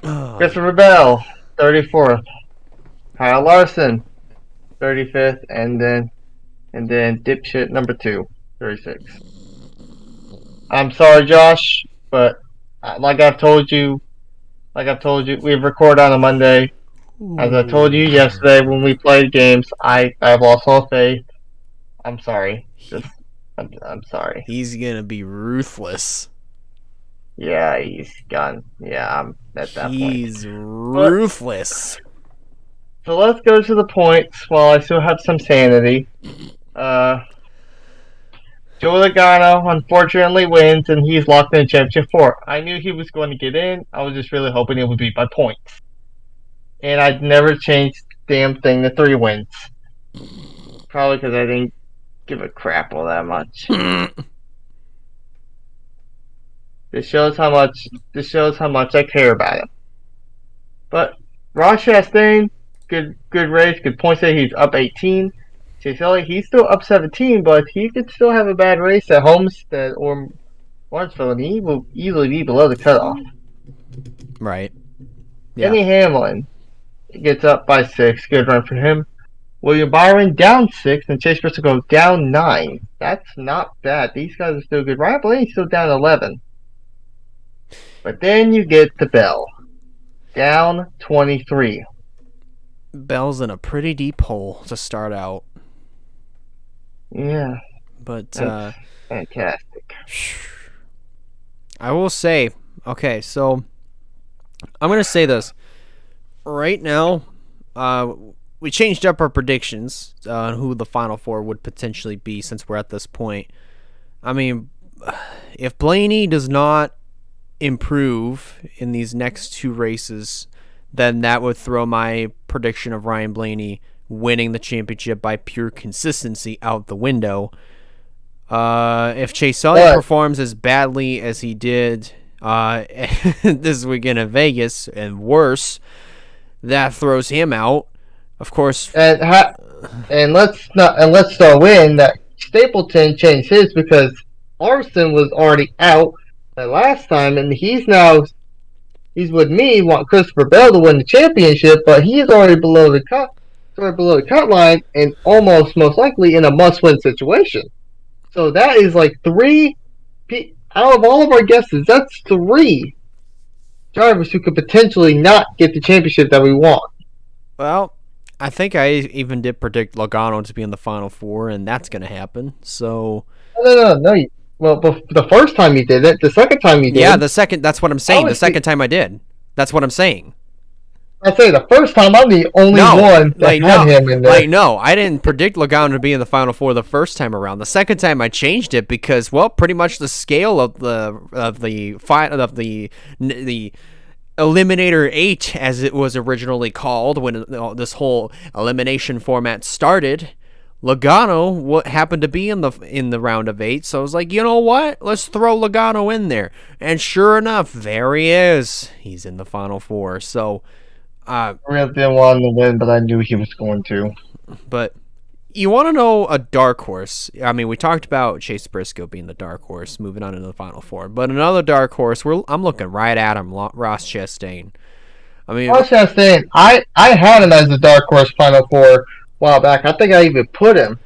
S2: Christopher Bell 34th. Kyle Larson 35th, and then dipshit number 2, 36. I'm sorry, Josh, but like I've told you, we record on a Monday. As I told you yesterday when we played games, I've lost all faith. I'm sorry. I'm sorry.
S1: He's gonna be ruthless.
S2: Yeah, he's gone. Yeah, I'm at that point.
S1: He's ruthless.
S2: So let's go to the points while I still have some sanity. Joe Logano unfortunately wins, and he's locked in Championship 4. I knew he was going to get in. I was just really hoping it would be by points. And I'd never changed the damn thing to 3 wins. Probably because I didn't give a crap all that much. This shows how much I care about him. But Ross Chastain, good race, good points there. He's up 18. Chase Elliott, he's still up 17, but he could still have a bad race at Homestead or Lawrenceville, and he will easily be below the cutoff.
S1: Right. Yeah.
S2: Denny Hamlin gets up by 6. Good run for him. William Byron down 6, and Chase Briscoe goes down 9. That's not bad. These guys are still good. Ryan Blaney's still down 11. But then you get to Bell. Down 23.
S1: Bell's in a pretty deep hole to start out.
S2: Yeah.
S1: But
S2: that's fantastic.
S1: I will say, okay, so I'm going to say this. Right now, we changed up our predictions on who the Final Four would potentially be since we're at this point. I mean, if Blaney does not improve in these next 2 races, then that would throw my prediction of Ryan Blaney winning the championship by pure consistency out the window. If Chase Elliott performs as badly as he did this weekend in Vegas and worse, that throws him out. Of course.
S2: And let's throw in that Stapleton changed his because Larson was already out the last time, and he's with me. Want Christopher Bell to win the championship, but he's already below the cut line, and almost most likely in a must-win situation. So that is like 3 out of all of our guesses. That's 3 drivers who could potentially not get the championship that we want.
S1: Well, I think I even did predict Logano to be in the Final Four, and that's going to happen. So
S2: no. Well, the first time you did it, the second time you did.
S1: Yeah, that's what I'm saying. The second time I did. That's what I'm saying.
S2: I say the first time I'm the only one that had him in there.
S1: No, I didn't predict Logano to be in the Final Four the first time around. The second time I changed it because, well, pretty much the scale of the Eliminator 8, as it was originally called when this whole elimination format started, Logano what happened to be in the round of 8, so I was like, you know what? Let's throw Logano in there. And sure enough, there he is. He's in the Final Four. So,
S2: I really didn't want him to win, but I knew he was going to.
S1: But you want to know a dark horse? I mean, we talked about Chase Briscoe being the dark horse, moving on into the Final Four. But another dark horse, I'm looking right at him, Ross Chastain. I mean,
S2: Ross Chastain, I had him as the dark horse Final Four a while back. I think I even put him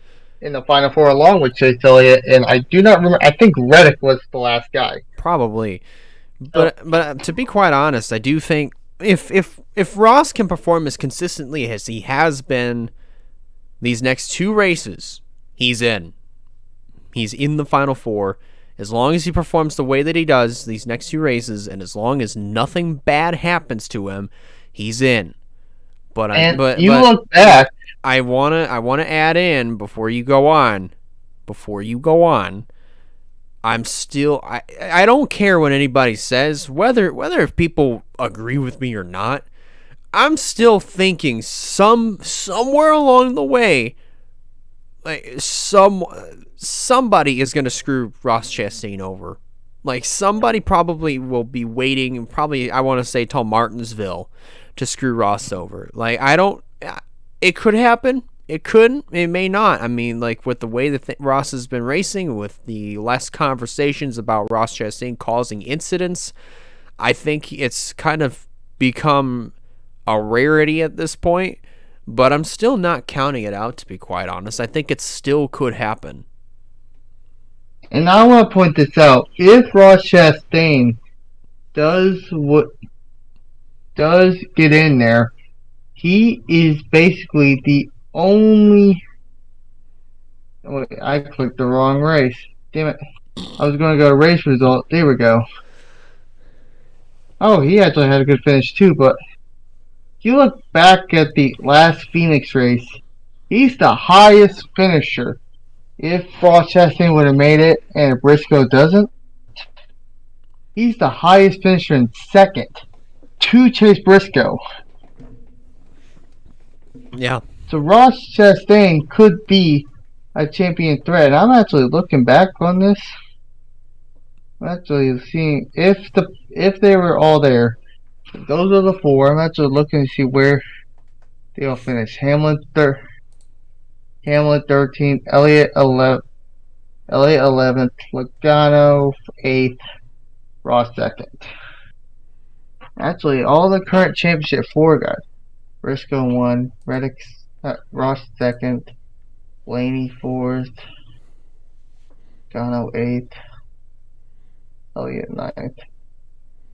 S2: in the Final Four along with Chase Elliott, and I do not remember. I think Reddick was the last guy.
S1: Probably, but to be quite honest, I do think if Ross can perform as consistently as he has been these next 2 races, he's in. He's in the Final Four. As long as he performs the way that he does these next 2 races, and as long as nothing bad happens to him, he's in. But
S2: Look back.
S1: I wanna add in before you go on. I'm still I don't care what anybody says, whether if people agree with me or not. I'm still thinking somewhere along the way, like somebody is going to screw Ross Chastain over. Like, somebody probably will be waiting, probably, I want to say, till Martinsville to screw Ross over. Like, it could happen. It couldn't. It may not. I mean, like, with the way that Ross has been racing, with the less conversations about Ross Chastain causing incidents, I think it's kind of become a rarity at this point. But I'm still not counting it out, to be quite honest. I think it still could happen.
S2: And I want to point this out. If Ross Chastain does get in there, he is basically the only... Wait, I clicked the wrong race. Damn it. I was going to go to race result. There we go. Oh, he actually had a good finish too, but if you look back at the last Phoenix race, he's the highest finisher. If Ross Chastain would have made it and Briscoe doesn't, he's the highest finisher in second to Chase Briscoe.
S1: Yeah.
S2: So Ross Chastain could be a champion threat. I'm actually looking back on this. I'm actually seeing if they were all there. Those are the 4. I'm actually looking to see where they all finished. Hamlin 13th, Elliott 11th, Logano 8th, Ross 2nd. Actually, all the current championship 4 guys. Briscoe 1, Reddick, Ross 2nd, Blaney 4th, Logano 8th, Elliott 9th,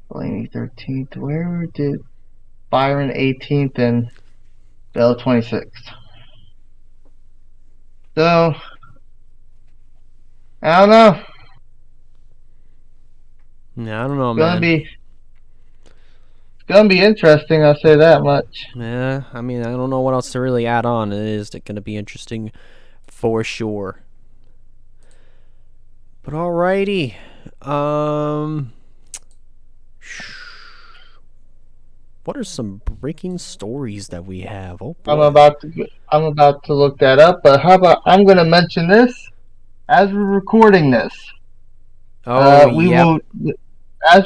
S2: Blaney 13th. Where did Byron 18th and Bell 26th? So, I don't know.
S1: Yeah, I don't know, man.
S2: It's gonna be interesting, I'll say that much.
S1: Yeah, I mean, I don't know what else to really add on. It is going to be interesting for sure. But alrighty. What are some breaking stories that we have? Oh boy.
S2: I'm about to look that up, but how about I'm going to mention this as we're recording this. As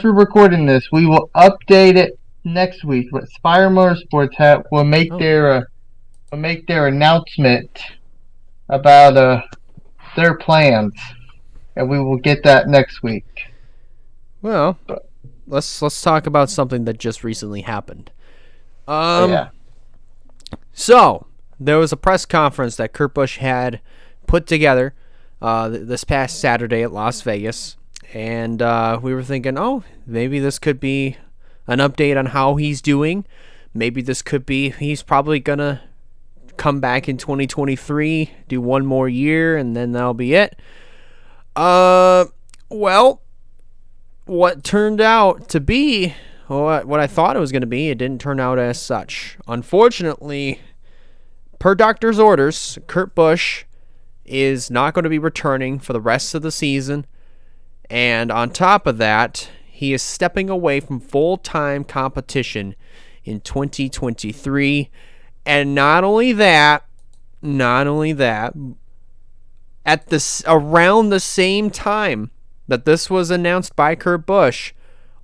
S2: we're recording this, we will update it next week. But Spire Motorsports will make their announcement about their plans, and we will get that next week.
S1: Well, let's talk about something that just recently happened.
S2: Yeah.
S1: So there was a press conference that Kurt Busch had put together this past Saturday at Las Vegas, and we were thinking, oh, maybe this could be an update on how he's doing. Maybe this could be he's probably gonna come back in 2023, do one more year, and then that'll be it. Well, what turned out to be what I thought it was going to be, it didn't turn out as such. Unfortunately, per doctor's orders, Kurt Busch is not going to be returning for the rest of the season. And on top of that, he is stepping away from full-time competition in 2023. And not only that, Not only that, at around the same time that this was announced by Kurt Busch,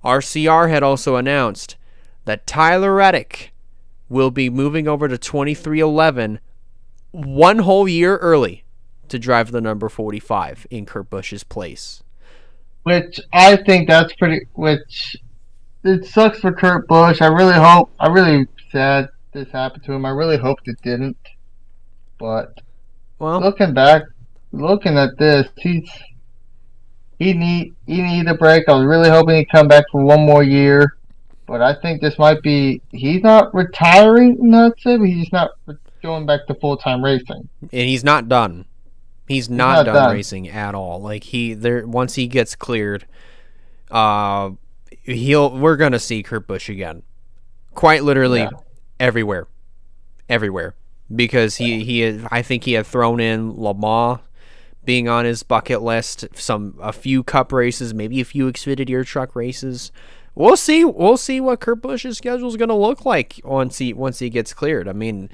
S1: RCR had also announced that Tyler Reddick will be moving over to 2311 one whole year early to drive the number 45 in Kurt Busch's place.
S2: Which I think that's pretty. Which it sucks for Kurt Busch. I really sad this happened to him. I really hoped it didn't. But looking at this, he need a break. I was really hoping he'd come back for one more year. But I think this might be. He's not retiring, but he's just not going back to full-time racing.
S1: And he's not done. He's not done racing at all. Like once he gets cleared, we're gonna see Kurt Busch again, quite literally everywhere, because I think he had thrown in Le Mans being on his bucket list, a few Cup races, maybe a few Xfinity truck races. We'll see what Kurt Busch's schedule is going to look like once he gets cleared. I mean,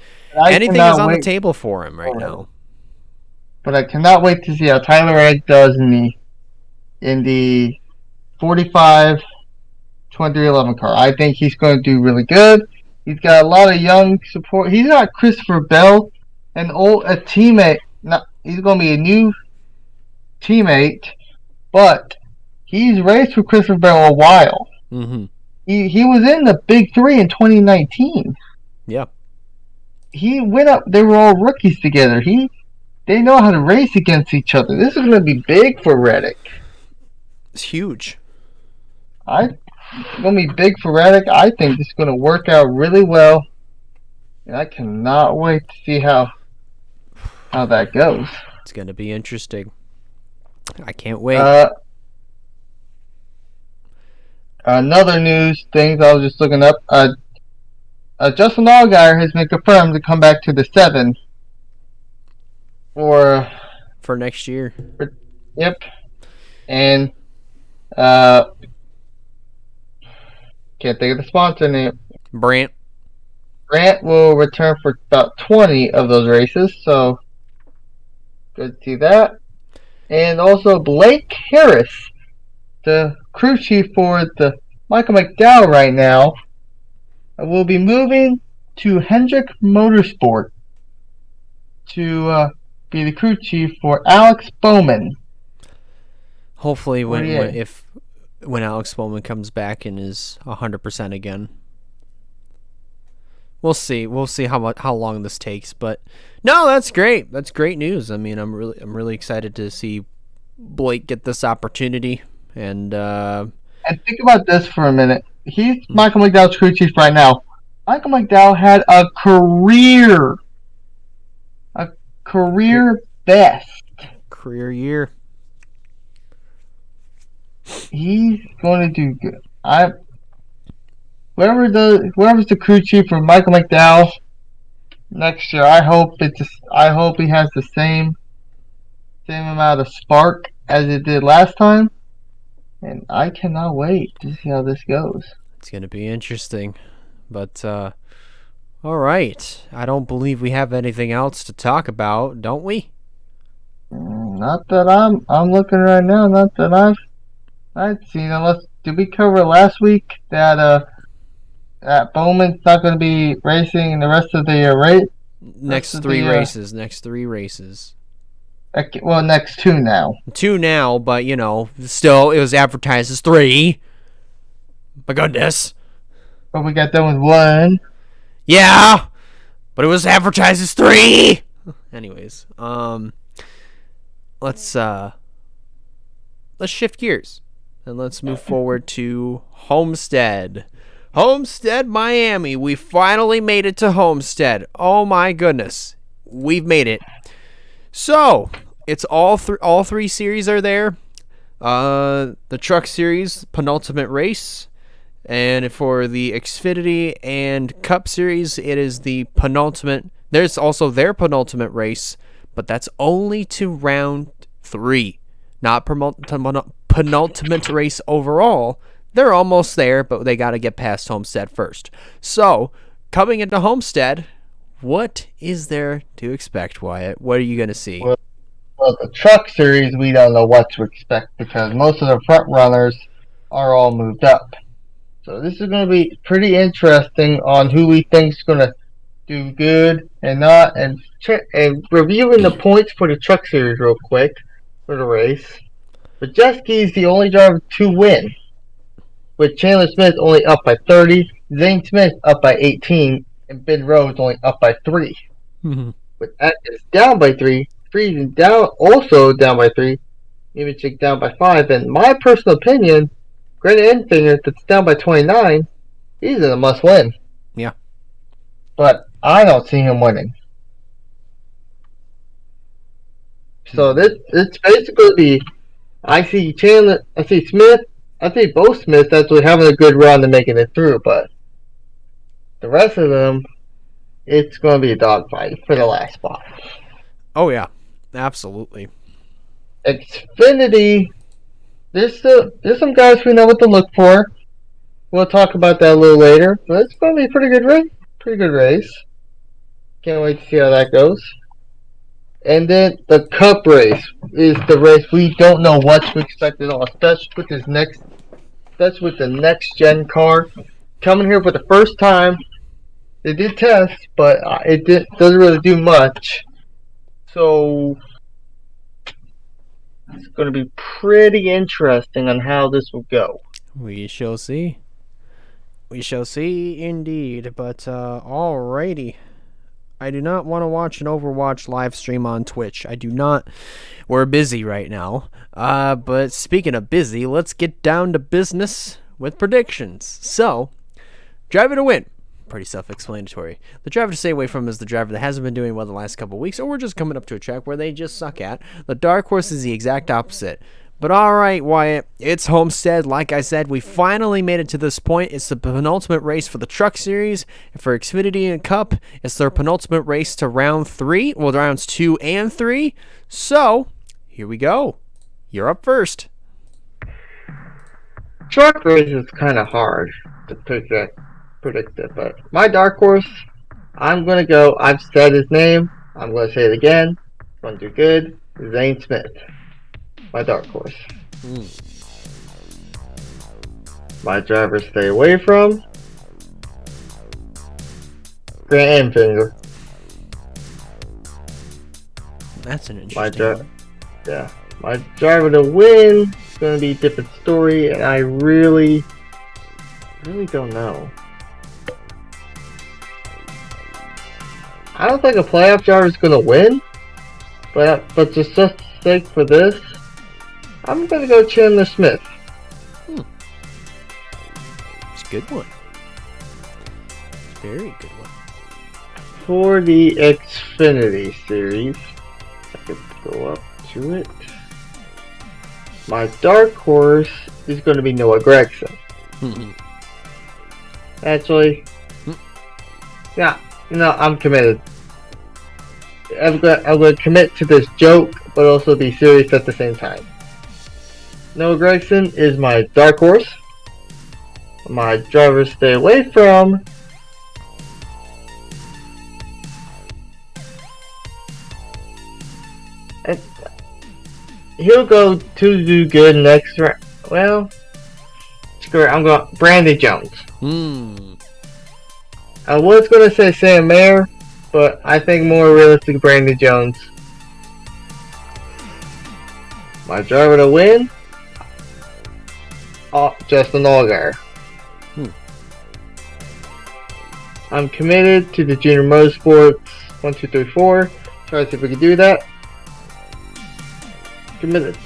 S1: anything is on the table for him right now.
S2: But I cannot wait to see how Tyler Reddick does in the 45 2311 car. I think he's going to do really good. He's got a lot of young support. He's not a teammate. He's going to be a new teammate, but he's raced with Christopher Bell a while.
S1: Mm-hmm.
S2: He was in the Big Three in 2019.
S1: Yeah.
S2: He went up. They were all rookies together. They know how to race against each other. This is going to be big for Reddick.
S1: It's huge.
S2: It's going to be big for Reddick. I think this is going to work out really well. And I cannot wait to see how that goes.
S1: It's going to be interesting. I can't wait.
S2: Another news things I was just looking up. Justin Allgaier has been confirmed to come back to the 7 for
S1: next year.
S2: Yep. And can't think of the sponsor name.
S1: Brandt
S2: will return for about 20 of those races, so good to see that. And also Blake Harris, the crew chief for the Michael McDowell right now, will be moving to Hendrick Motorsport to be the crew chief for Alex Bowman.
S1: Hopefully when Alex Bowman comes back and is 100% again. We'll see how long this takes, but no, that's great. That's great news. I mean, I'm really excited to see Blake get this opportunity. And
S2: think about this for a minute. He's Michael McDowell's crew chief right now. Michael McDowell had a career best.
S1: Career year.
S2: He's going to do good. Whoever's the crew chief for Michael McDowell next year, I hope he has the same amount of spark as it did last time. And I cannot wait to see how this goes.
S1: It's going to be interesting. But, all right. I don't believe we have anything else to talk about, don't we?
S2: Not that I'm looking right now. Not that I've seen. Did we cover last week that Bowman's not going to be racing in the rest of the race?
S1: Next three races.
S2: Well, next two now.
S1: But, still, it was advertised as 3. My goodness.
S2: But we got done with 1.
S1: Yeah, but it was advertised as 3. Anyways, let's shift gears and let's move forward to Homestead. Homestead, Miami. We finally made it to Homestead. Oh my goodness, we've made it. So it's all three series are there. The Truck Series penultimate race, and for the Xfinity and Cup Series, it is the penultimate. There's also their penultimate race, but that's only to round 3, not penultimate race overall. They're almost there, but they got to get past Homestead first. So coming into Homestead, What is there to expect, Wyatt? What are you going to see?
S2: Well, the truck series, we don't know what to expect because most of the front runners are all moved up. So this is going to be pretty interesting on who we think is going to do good and not. And reviewing the points for the truck series real quick for the race. Majeski is the only driver to win, with Chandler Smith only up by 30, Zane Smith up by 18, and Ben Rhodes only up by 3.
S1: Mm-hmm.
S2: With Atkins down by 3, Friesen also down by 3, Nemechek down by 5, and my personal opinion, Greta Enfinger, that's down by 29, he's in a must-win.
S1: Yeah.
S2: But I don't see him winning. So it's basically I see Chandler, I see Smith, I see both Smiths actually having a good run and making it through, but the rest of them, it's going to be a dogfight for the last spot.
S1: Oh, yeah. Absolutely.
S2: Xfinity, there's some guys we know what to look for. We'll talk about that a little later, but it's going to be a pretty good race. Can't wait to see how that goes. And then the Cup race is the race we don't know what to expect at all, especially with the next gen car coming here for the first time. They did test, but doesn't really do much. So it's going to be pretty interesting on how this will go.
S1: We shall see. We shall see indeed. But alrighty. I do not want to watch an Overwatch live stream on Twitch. I do not. We're busy right now. But speaking of busy, let's get down to business with predictions. So, driver to win. Pretty self-explanatory. The driver to stay away from is the driver that hasn't been doing well the last couple of weeks, or we're just coming up to a track where they just suck at. The dark horse is the exact opposite. But alright, Wyatt, it's Homestead. Like I said, we finally made it to this point. It's the penultimate race for the Truck Series. And for Xfinity and Cup, it's their penultimate race to round 3. Well, rounds 2 and 3. So, here we go. You're up first.
S2: Truck race is kind of hard to predict it, but my dark horse, I'm going to go, I've said his name, I'm going to say it again, it's going to do good, Zane Smith. My dark horse. My driver stay away from Grant Enfinger.
S1: That's an interesting one.
S2: Yeah. My driver to win is going to be a different story, and I really don't know. I don't think a playoff driver is going to win, but just the sake for this, I'm going to go Chandler Smith.
S1: It's a good one. Very good one.
S2: For the Xfinity series, I could go up to it. My dark horse is going to be Noah Gragson. Actually, yeah, no, I'm committed. I'm going to commit to this joke, but also be serious at the same time. Noah Gragson is my dark horse. My driver stay away from he'll go to do good next round. Well, screw it, I'm going Brandy Jones. I was going to say Sam Mayer, but I think more realistic Brandy Jones. My driver to win, Justin Allgaier. I'm committed to the Junior Motorsports 1, 2, 3, 4. Try to see if we can do that. Committed.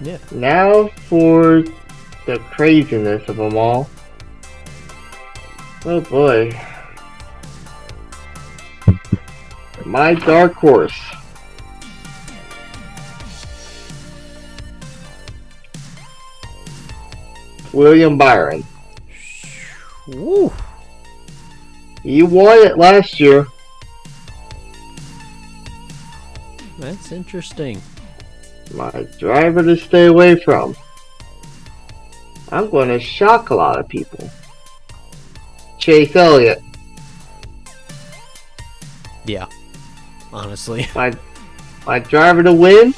S1: Yeah.
S2: Now for the craziness of them all. Oh boy. My dark horse. William Byron.
S1: Woo.
S2: He won it last year.
S1: That's interesting.
S2: My driver to stay away from. I'm going to shock a lot of people. Chase Elliott.
S1: Yeah, honestly.
S2: My driver to win,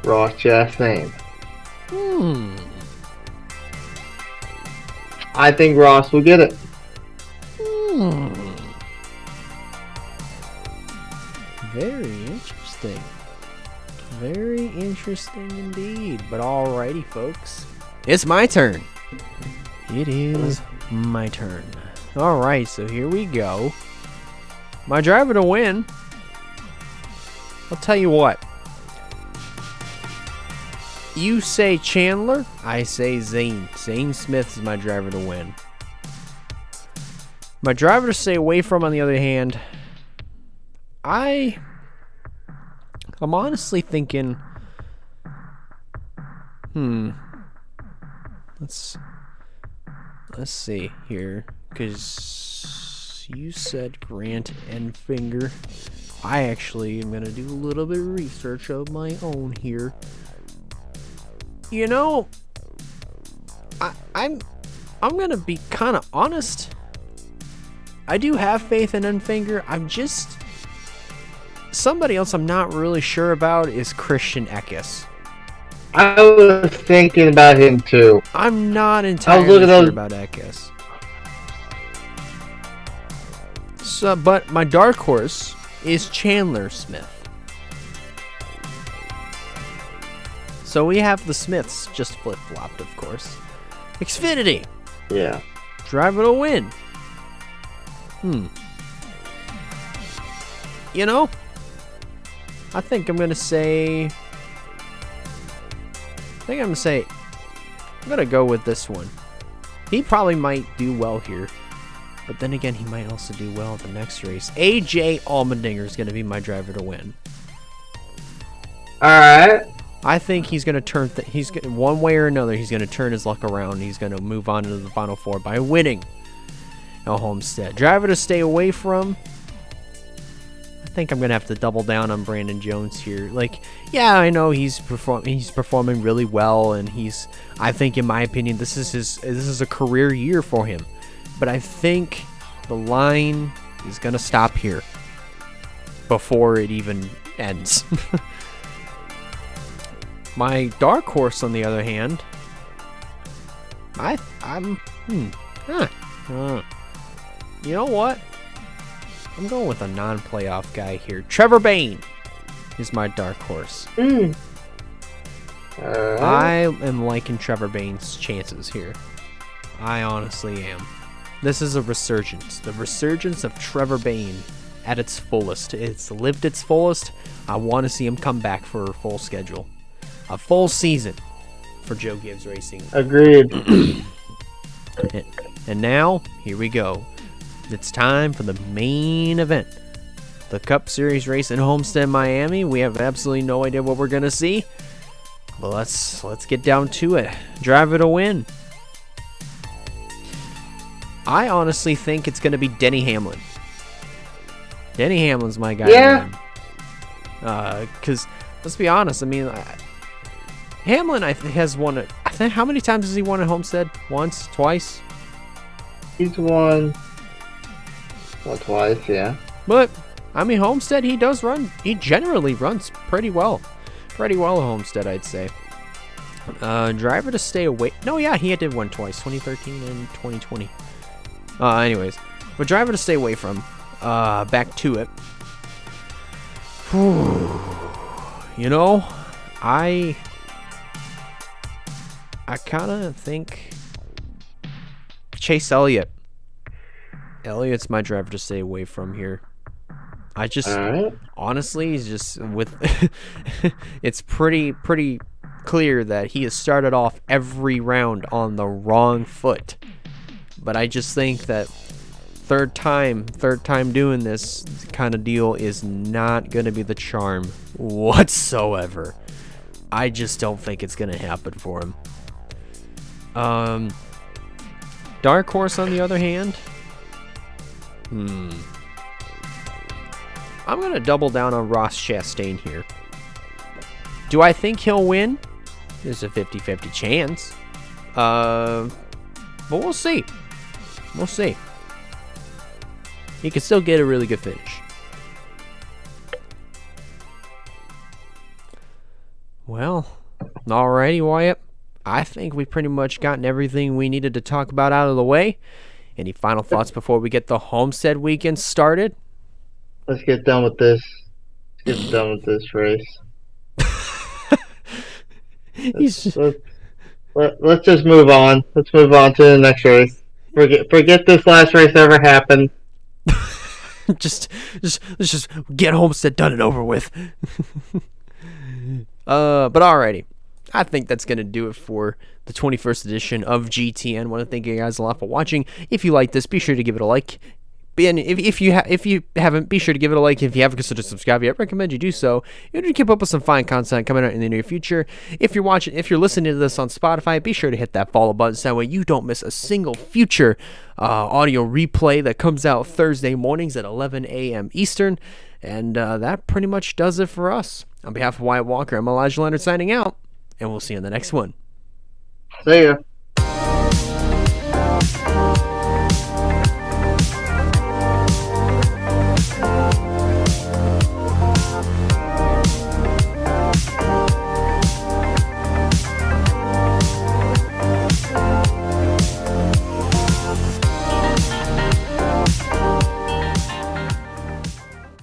S2: Ross Chastain. I think Ross will get it.
S1: Very interesting. Very interesting indeed. But alrighty, folks. It's my turn. It is my turn. Alright, so here we go. My driver to win. I'll tell you what. You say Chandler, I say Zane. Zane Smith is my driver to win. My driver to stay away from, on the other hand, I'm honestly thinking, let's see here, because you said Grant Enfinger. I actually am gonna do a little bit of research of my own here. You know, I'm gonna be kind of honest. I do have faith in Enfinger. I'm just somebody else I'm not really sure about is Christian Eckes.
S2: I was thinking about him too.
S1: I'm not entirely sure about Eckes. So, but my dark horse is Chandler Smith. So we have the Smiths just flip-flopped, of course. Xfinity.
S2: Yeah.
S1: Driver to win. You know, I think I'm gonna say. I'm gonna go with this one. He probably might do well here, but then again, he might also do well at the next race. AJ Allmendinger is gonna be my driver to win.
S2: All right.
S1: I think he's gonna turn. One way or another, he's gonna turn his luck around. He's gonna move on to the Final Four by winning a Homestead. Driver to stay away from. I think I'm gonna have to double down on Brandon Jones here. Like, yeah, I know he's performing really well, and I think, in my opinion, this is a career year for him. But I think the line is gonna stop here before it even ends. My dark horse, on the other hand, you know what? I'm going with a non-playoff guy here. Trevor Bayne is my dark horse. I am liking Trevor Bayne's chances here. I honestly am. This is a resurgence. The resurgence of Trevor Bayne at its fullest. It's lived its fullest. I want to see him come back for a full schedule. A full season for Joe Gibbs Racing.
S2: Agreed.
S1: And now, here we go. It's time for the main event. The Cup Series race in Homestead, Miami. We have absolutely no idea what we're going to see. But let's get down to it. Driver to win. I honestly think it's going to be Denny Hamlin. Denny Hamlin's my guy.
S2: Yeah.
S1: Because, let's be honest, I mean, Hamlin, has won it. I think, how many times has he won at Homestead? Once? Twice?
S2: He's won. Well, twice, yeah.
S1: But, I mean, Homestead, he generally runs pretty well. Pretty well at Homestead, I'd say. Driver to stay away. No, yeah, he did win twice, 2013 and 2020. Anyways, but driver to stay away from. Back to it. Whew. You know, I kind of think Chase Elliott. Elliott's my driver to stay away from here. I just, honestly, he's just with, it's pretty clear that he has started off every round on the wrong foot. But I just think that third time doing this kind of deal is not going to be the charm whatsoever. I just don't think it's going to happen for him. Dark Horse, on the other hand, I'm going to double down on Ross Chastain here. Do I think he'll win? There's a 50-50 chance. But we'll see. We'll see. You can still get a really good finish. Well, alrighty, Wyatt. I think we've pretty much gotten everything we needed to talk about out of the way. Any final thoughts before we get the Homestead weekend started?
S2: Let's get done with this. Let's get done with this race. Let's just move on. Let's move on to the next race. Forget this last race ever happened.
S1: Let's just get Homestead done and over with. But alrighty. I think that's going to do it for the 21st edition of GTN. I want to thank you guys a lot for watching. If you like this, be sure to give it a like. And if you haven't, be sure to give it a like. If you haven't considered subscribing, I recommend you do so. You're going to keep up with some fine content coming out in the near future. If you're listening to this on Spotify, be sure to hit that follow button so that way you don't miss a single future audio replay that comes out Thursday mornings at 11 a.m. Eastern. And that pretty much does it for us. On behalf of Wyatt Walker, I'm Elijah Leonard signing out, and we'll see you in the next one.
S2: See ya.